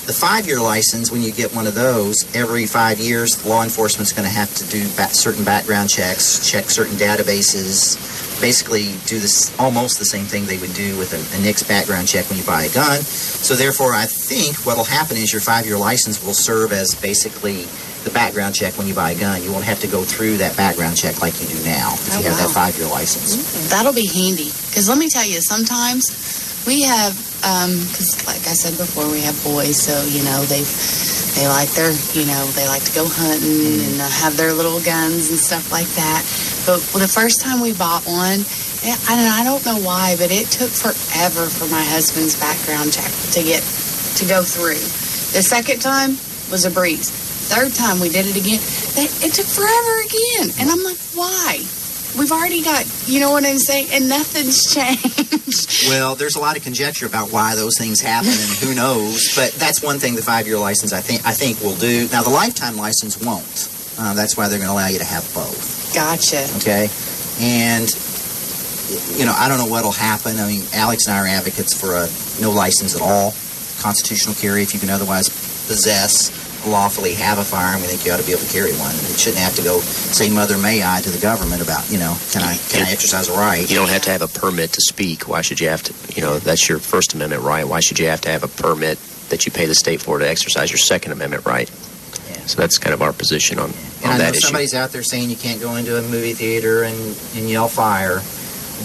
The 5-year license, when you get one of those, every 5 years, law enforcement's going to have to do certain background checks, check certain databases, basically do this almost the same thing they would do with a NICS background check when you buy a gun. So therefore, I think what will happen is your 5-year license will serve as basically the background check when you buy a gun. You won't have to go through that background check like you do now if you have that 5-year license. That'll be handy. Because let me tell you, sometimes we have, because like I said before, we have boys, so, they like they like to go hunting and have their little guns and stuff like that. But the first time we bought one, I don't know why, but it took forever for my husband's background check to go through. The second time was a breeze. Third time we did it again, it took forever again. And I'm like, why? We've already got, you know what I'm saying? And nothing's changed. Well, there's a lot of conjecture about why those things happen, and who knows. But that's one thing the 5-year license I think will do. Now, the lifetime license won't. That's why they're going to allow you to have both. Gotcha. Okay? And I don't know what'll happen. I mean, Alex and I are advocates for a no license at all constitutional carry. If you can otherwise possess, lawfully have a firearm, we think you ought to be able to carry one. It shouldn't have to go say "Mother, may I" to the government about, can I exercise a right? You don't have to have a permit to speak. Why should you have to? That's your First Amendment right. Why should you have to have a permit that you pay the state for to exercise your Second Amendment right? Yeah. So that's kind of our position on and I that know issue. Somebody's out there saying you can't go into a movie theater and yell fire.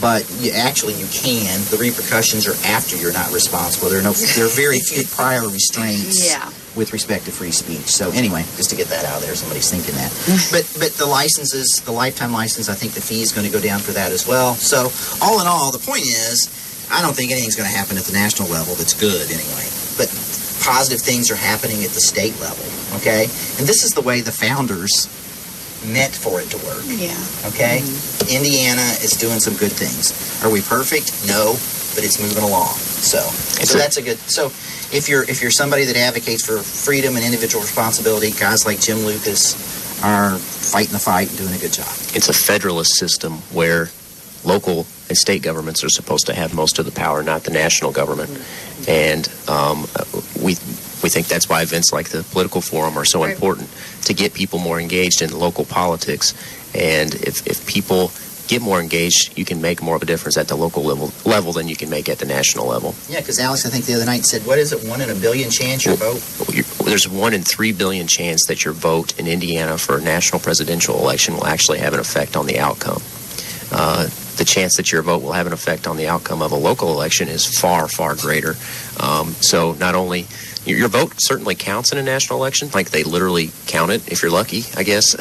But you can. The repercussions are after you're not responsible. There are very few prior restraints with respect to free speech. So anyway, just to get that out there, somebody's thinking that. But the licenses, the lifetime license, I think the fee is going to go down for that as well. So all in all, the point is, I don't think anything's going to happen at the national level that's good anyway. But positive things are happening at the state level, okay? And this is the way the founders meant for it to work. Yeah. Okay? Indiana is doing some good things. Are we perfect? No, but it's moving along. So that's a good. So if you're somebody that advocates for freedom and individual responsibility, guys like Jim Lucas are fighting the fight and doing a good job. It's a federalist system where local and state governments are supposed to have most of the power, not the national government. And we think that's why events like the political forum are so important, to get people more engaged in local politics. And if people get more engaged, you can make more of a difference at the local level than you can make at the national level. Yeah, because Alex, I think the other night said, what is it, 1 in a billion chance your vote? There's 1 in 3 billion chance that your vote in Indiana for a national presidential election will actually have an effect on the outcome. The chance that your vote will have an effect on the outcome of a local election is far, far greater. So not only your vote certainly counts in a national election, like they literally count it if you're lucky, I guess.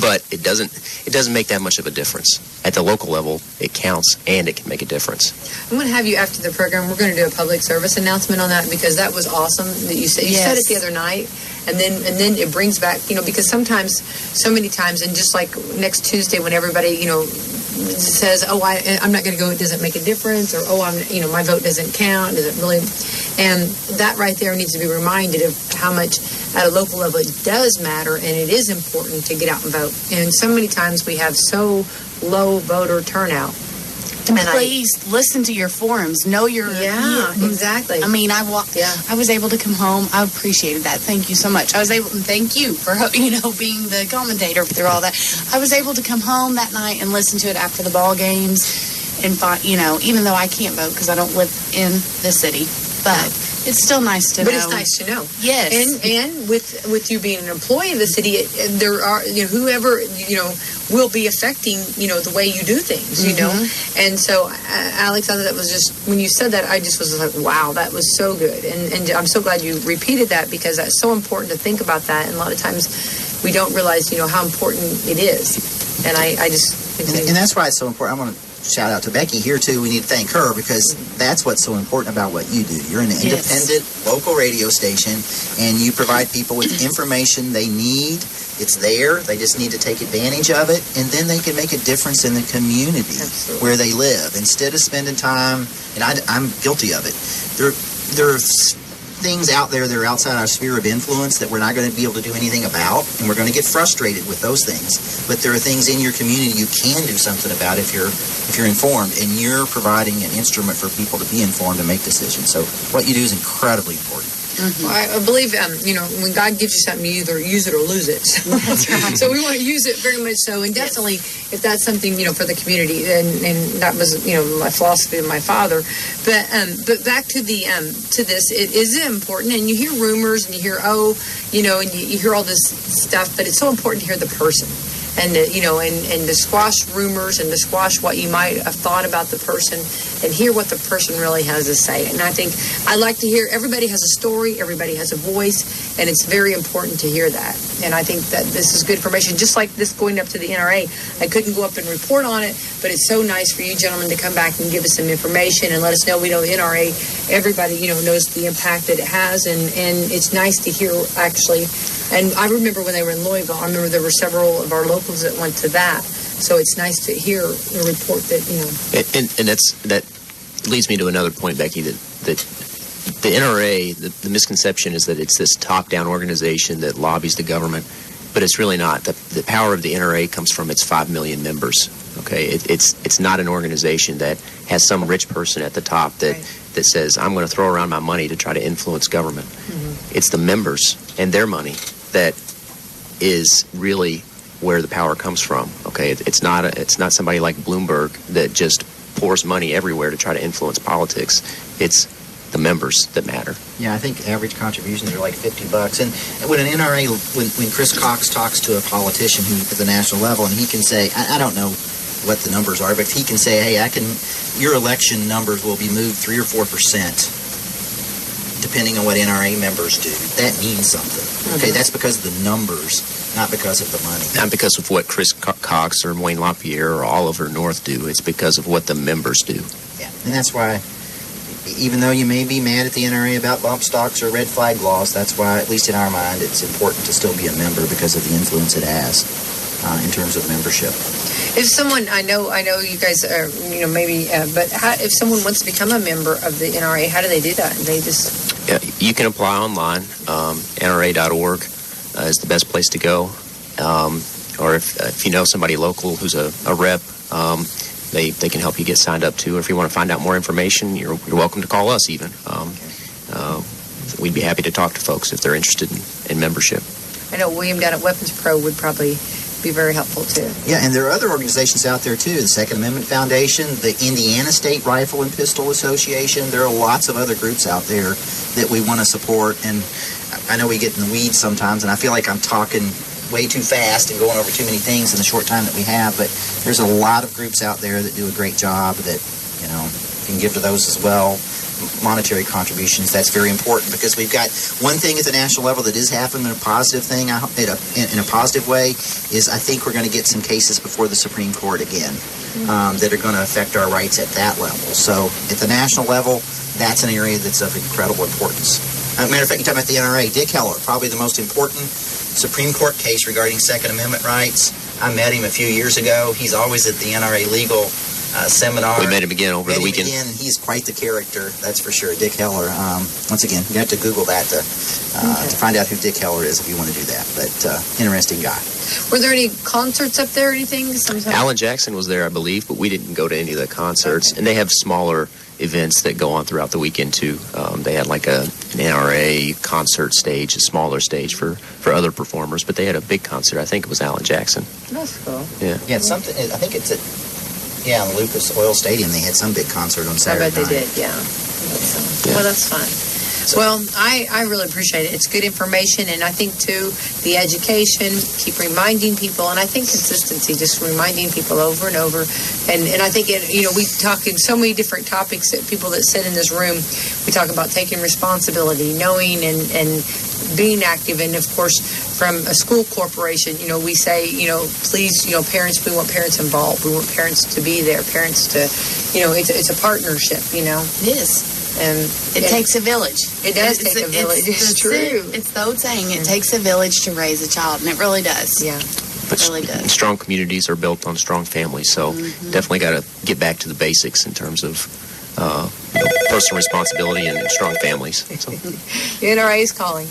But it doesn't make that much of a difference. At the local level, it counts and it can make a difference. I'm going to have you after the program. We're going to do a public service announcement on that, because that was awesome that you said. You said it the other night, and then it brings back, because sometimes, so many times, and just like next Tuesday when everybody, says, "Oh, I'm not going to go. It doesn't make a difference," or "Oh, my vote doesn't count." Does it really? And that right there needs to be reminded of how much at a local level it does matter, and it is important to get out and vote. And so many times we have so low voter turnout. Please listen to your forums. Know your exactly. I mean, I was able to come home. I appreciated that. Thank you so much. Thank you for being the commentator through all that. I was able to come home that night and listen to it after the ball games, and even though I can't vote because I don't live in the city, but it's still nice to know. But it's nice to know. Yes. And with you being an employee of the city, there are whoever will be affecting the way you do things. And so Alex, I thought that was just, when you said that, I just was like, wow, that was so good. And I'm so glad you repeated that, because that's so important to think about that. And a lot of times we don't realize how important it is. And I just think and that's why it's so important. I want to shout out to Becky here too. We need to thank her, because that's what's so important about what you do. You're an independent local radio station, and you provide people with information they need. It's there. They just need to take advantage of it, and then they can make a difference in the community where they live, instead of spending time. And I'm guilty of it. There are things out there that are outside our sphere of influence that we're not going to be able to do anything about, and we're going to get frustrated with those things. But there are things in your community you can do something about if you're informed, and you're providing an instrument for people to be informed and make decisions. So what you do is incredibly important. Mm-hmm. Well, I believe, when God gives you something, you either use it or lose it. That's right. So we want to use it very much so. And definitely, if that's something, for the community, and that was, my philosophy of my father. But back to to this, it is important. And you hear rumors, and you hear, and you hear all this stuff, but it's so important to hear the person. And and to squash rumors, and to squash what you might have thought about the person, and hear what the person really has to say. And I think I like to hear, everybody has a story, everybody has a voice, and it's very important to hear that. And I think that this is good information. Just like this going up to the NRA, I couldn't go up and report on it, but it's so nice for you gentlemen to come back and give us some information and let us know. We know the NRA, everybody knows the impact that it has, and it's nice to hear actually. And I remember when they were in Louisville, I remember there were several of our locals that went to that. So it's nice to hear the report that, And that leads me to another point, Becky, that the NRA, the misconception is that it's this top-down organization that lobbies the government, but it's really not. The power of the NRA comes from its 5 million members. Okay, it's not an organization that has some rich person at the top that says, I'm going to throw around my money to try to influence government. It's the members and their money that is really where the power comes from. Okay, it's not somebody like Bloomberg that just pours money everywhere to try to influence politics. It's the members that matter. Yeah, I think average contributions are like $50. And when an NRA, when Chris Cox talks to a politician who at the national level, and he can say, I don't know what the numbers are, but he can say, hey, your election numbers will be moved 3 or 4%, depending on what NRA members do. That means something. Okay, that's because of the numbers, not because of the money. Not because of what Chris Cox or Wayne LaPierre or Oliver North do. It's because of what the members do. Yeah, and that's why, even though you may be mad at the NRA about bump stocks or red flag laws, that's why, at least in our mind, it's important to still be a member because of the influence it has in terms of membership. If someone, I know you guys are, maybe, but if someone wants to become a member of the NRA, how do they do that? They just... Yeah, you can apply online. NRA.org is the best place to go. Or if you know somebody local who's a rep, they can help you get signed up too. Or if you want to find out more information, you're welcome to call us even. We'd be happy to talk to folks if they're interested in membership. I know William down at Weapons Pro would probably be very helpful too. Yeah, and there are other organizations out there too. The Second Amendment Foundation, the Indiana State Rifle and Pistol Association. There are lots of other groups out there that we want to support. And I know we get in the weeds sometimes, and I feel like I'm talking way too fast and going over too many things in the short time that we have, but there's a lot of groups out there that do a great job that, you can give to those as well. Monetary contributions, that's very important, because we've got one thing at the national level that is happening in a positive thing, in a positive way, is I think we're going to get some cases before the Supreme Court again that are going to affect our rights at that level. So at the national level, that's an area that's of incredible importance. Matter of fact, you're talking about the NRA. Dick Heller, probably the most important Supreme Court case regarding Second Amendment rights. I met him a few years ago. He's always at the NRA legal seminar. We met him again over the weekend. And he's quite the character, that's for sure. Dick Heller. Once again, you have to Google that to find out who Dick Heller is if you want to do that. But interesting guy. Were there any concerts up there or anything? Alan Jackson was there, I believe, but we didn't go to any of the concerts. Okay. And they have smaller events that go on throughout the weekend too. They had like an NRA concert stage, a smaller stage for other performers, but they had a big concert. I think it was Alan Jackson. That's cool. Yeah. Yeah, it's something. I think it's at in Lucas Oil Stadium. They had some big concert on Saturday night. I bet they did. Yeah. Well, that's fun. Well, I really appreciate it. It's good information, and I think, too, the education, keep reminding people, and I think consistency, just reminding people over and over. And I think, we talk in so many different topics that people that sit in this room, we talk about taking responsibility, knowing and being active, and, of course, from a school corporation, we say, please, parents, we want parents involved. We want parents to be there, parents to, it's a partnership, It is. And it takes a village. It does take a village. It's true. It's the old saying, it takes a village to raise a child, and it really does. Yeah. But really does. Strong communities are built on strong families, so definitely got to get back to the basics in terms of personal responsibility and strong families. So. The NRA is calling.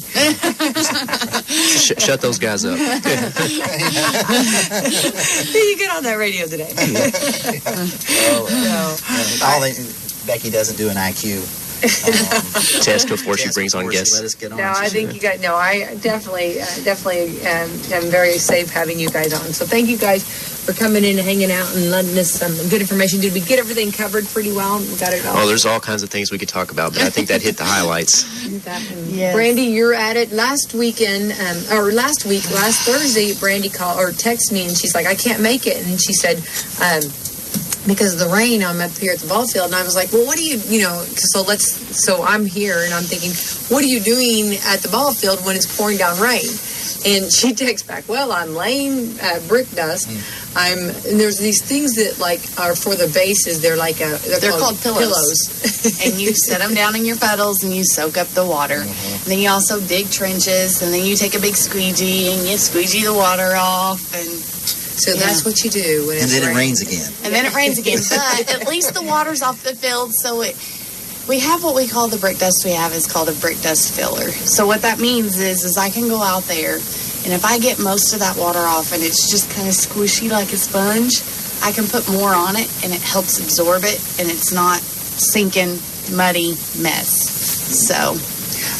Shut those guys up. You get on that radio today. Becky doesn't do an IQ test before she brings on guests. Let us get on. I think you guys. No, I definitely am very safe having you guys on. So thank you guys for coming in and hanging out and letting us some good information. Did we get everything covered pretty well? We got it all. Oh, there's all kinds of things we could talk about, but I think that hit the highlights. Yes. Brandy, you're at it. Last week, last Thursday, Brandy called or texted me, and she's like, I can't make it. And she said, because of the rain, I'm up here at the ball field, and I was like, well, what do you, so I'm here, and I'm thinking, what are you doing at the ball field when it's pouring down rain? And she texts back, well, I'm laying brick dust. And there's these things that are for the bases. They're they're called pillows. And you set them down in your puddles and you soak up the water. And then you also dig trenches, and then you take a big squeegee and you squeegee the water off. And so that's what you do when and then it rains again. And then it rains again. But at least the water's off the field, so we have what we call the brick dust we have is called a brick dust filler. So what that means is I can go out there, and if I get most of that water off and it's just kind of squishy like a sponge, I can put more on it, and it helps absorb it, and it's not sinking, muddy mess. So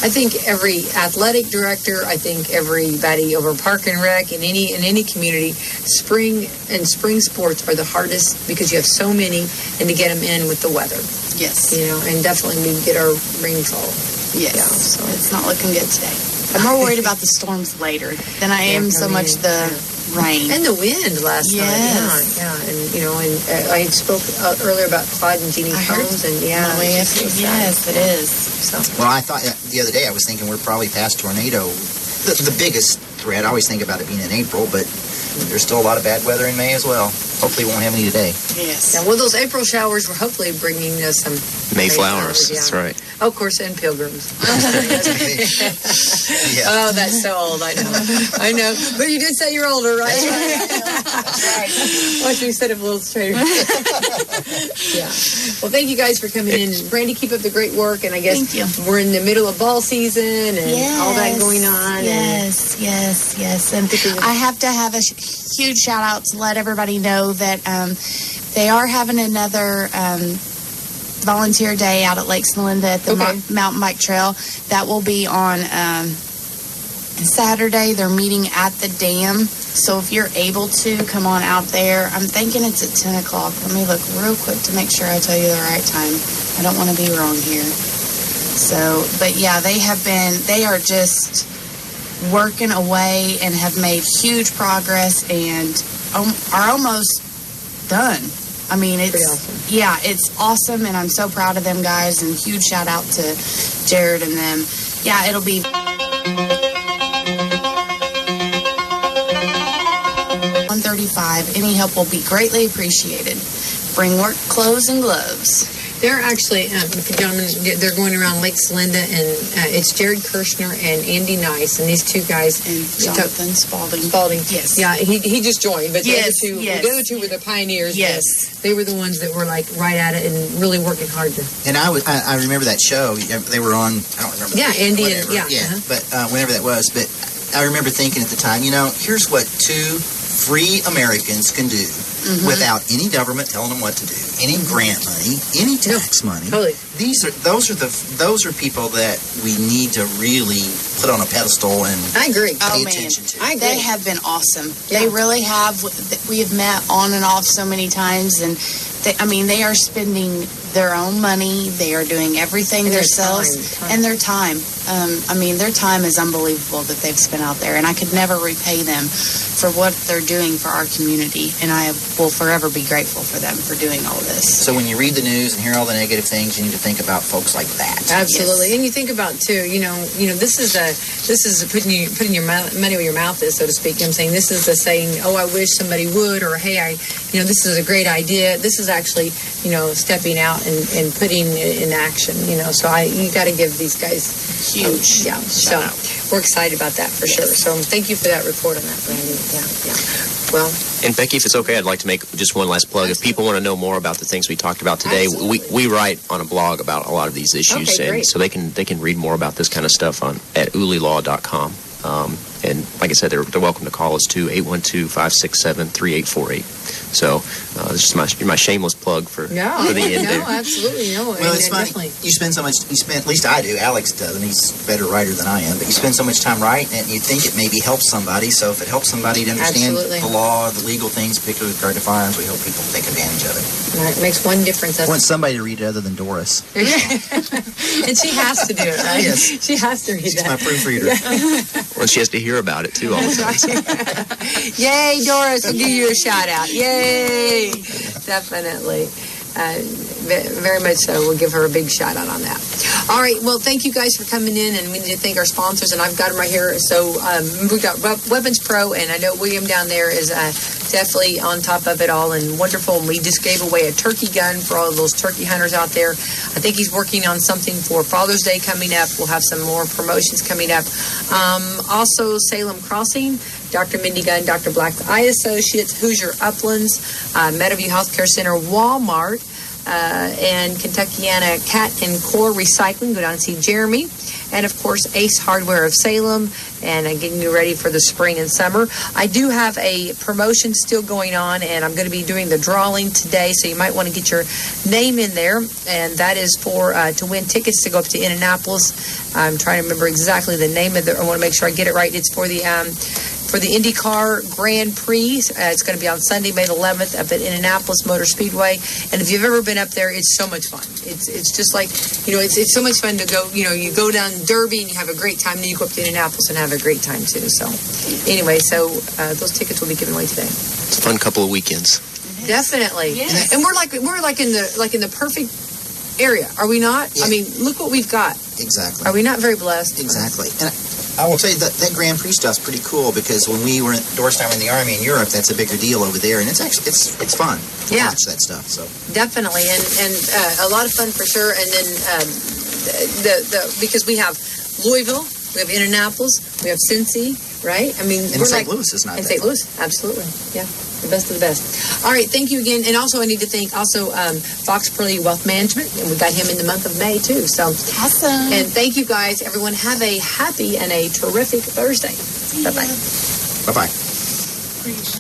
I think every athletic director, I think everybody over Park and Rec in any community, spring sports are the hardest because you have so many, and to get them in with the weather. yes, And definitely we get our rainfall. yes. Yeah, so it's not looking good today. I'm more worried about the storms later than I am so much the rain. And the wind last night. Yes. Yeah. And I spoke earlier about Claude and Jeannie's I heard homes, and yes, it is. So. Well, I thought the other day I was thinking we're probably past tornado. The biggest threat, I always think about it being in April, but there's still a lot of bad weather in May as well. Hopefully we won't have any today. Yes. Yeah, well, those April showers were hopefully bringing us some Mayflowers, yeah. that's right. Oh, of course, and pilgrims. Yeah. Oh, that's so old, I know. But you did say you're older, right? Right. Watch me sit up a little straighter. Yeah. Well, thank you guys for coming in. Brandy, keep up the great work. And I guess Thank you. we're in the middle of ball season and all that going on. Yes. And I have to have a huge shout out to let everybody know that they are having another volunteer day out at Lake Celinda at the Mountain Bike Trail. That will be on Saturday. They're meeting at the dam. So if you're able to, come on out there. I'm thinking it's at 10 o'clock. Let me look real quick to make sure I tell you the right time. I don't want to be wrong here. So, but yeah, they are just working away and have made huge progress and are almost done. I mean, it's awesome. Yeah, it's awesome, and I'm so proud of them guys. And huge shout out to Jared and them. Yeah, it'll be 1:35. Any help will be greatly appreciated. Bring work clothes and gloves. They're actually, gentlemen, they're going around Lake Celinda, and it's Jared Kirshner and Andy Nice, and these two guys. And Jonathan Spalding. Yes. Yeah, he just joined, but the Yes. other two were the pioneers. Yes. They were the ones that were like right at it and really working hard to. And I remember that show. They were on, I don't remember. Yeah, Andy and, whatever. yeah. But whenever that was. But I remember thinking at the time, here's what two free Americans can do without any government telling them what to do, any grant money, any tax money. Totally. Those are people that we need to really put on a pedestal and I agree. pay attention to. I agree. They have been awesome. Yeah. They really have. We have met on and off so many times, and they are spending their own money. They are doing everything And their themselves, time. and their time. Their time is unbelievable that they've spent out there, and I could never repay them for what they're doing for our community, and I will forever be grateful for them for doing all this. So when you read the news and hear all the negative things, you need to think about folks like that. Absolutely, Yes. and you think about too. This is putting your money where your mouth is, so to speak. I'm saying this is the saying, "Oh, I wish somebody would," or "Hey, this is a great idea." This is actually, stepping out and putting it in action. So you got to give these guys Huge So we're excited about that for sure. So thank you for that report on that, Brandy. Yeah. Well. And Becky, if it's okay, I'd like to make just one last plug. If people want to know more about the things we talked about today, we write on a blog about a lot of these issues, Okay, and great. so they can read more about this kind of stuff at ulilaw.com. And like I said, they're welcome to call us too, 812-567-3848. So this is my shameless plug for the end there. Absolutely no. Well, it's funny. Definitely. You spend so much. At least I do. Alex doesn't. He's a better writer than I am. But you spend so much time writing it, and you think it maybe helps somebody. So if it helps somebody to understand Absolutely. the law, the legal things, particularly with regard to firearms, we hope people take advantage of it. It makes one difference. I want somebody to read it other than Doris. And she has to do it, right? Yes. She has to read She's that. my proofreader. Well, she has to hear about it too all the time. Yay, Doris, we'll give you a shout out. Yay. Definitely. Very much so. We'll give her a big shout out on that. All right. Well, thank you guys for coming in, and we need to thank our sponsors, and I've got them right here. So we've got Weapons Pro, and I know William down there is definitely on top of it all and wonderful. And we just gave away a turkey gun for all of those turkey hunters out there. I think he's working on something for Father's Day coming up. We'll have some more promotions coming up. Also, Salem Crossing, Dr. Mindy Gunn, Dr. Black Eye Associates, Hoosier Uplands, Meadowview Healthcare Center, Walmart, and Kentuckiana Cat and Core Recycling. Go down and see Jeremy. And, of course, Ace Hardware of Salem, and getting you ready for the spring and summer. I do have a promotion still going on, and I'm going to be doing the drawing today, so you might want to get your name in there, and that is for to win tickets to go up to Indianapolis. I'm trying to remember exactly the name of I want to make sure I get it right. It's for the IndyCar Grand Prix. It's going to be on Sunday, May the 11th, up at Indianapolis Motor Speedway. And if you've ever been up there, it's so much fun. It's just like, it's so much fun to go, you go down Derby and you have a great time, then you go up to Indianapolis and have a great time too. So anyway, those tickets will be given away today. It's a fun couple of weekends. Definitely. Yes. And we're like in the perfect area, are we not? Yeah. I mean, look what we've got. Exactly. Are we not very blessed? Exactly. And I will tell you that Grand Prix stuff's pretty cool, because when we were Doris and I were in the Army in Europe, that's a bigger deal over there, and it's actually it's fun to watch that stuff. So definitely, and a lot of fun for sure. And then because we have Louisville, we have Indianapolis, we have Cincy, right? I mean, and St. Louis is not. And St. Louis, absolutely, yeah. The best of the best. All right, thank you again. And also, I need to thank Fox Pearly Wealth Management, and we got him in the month of May too. So Awesome. And thank you guys. Everyone have a happy and a terrific Thursday. Bye bye. Bye bye.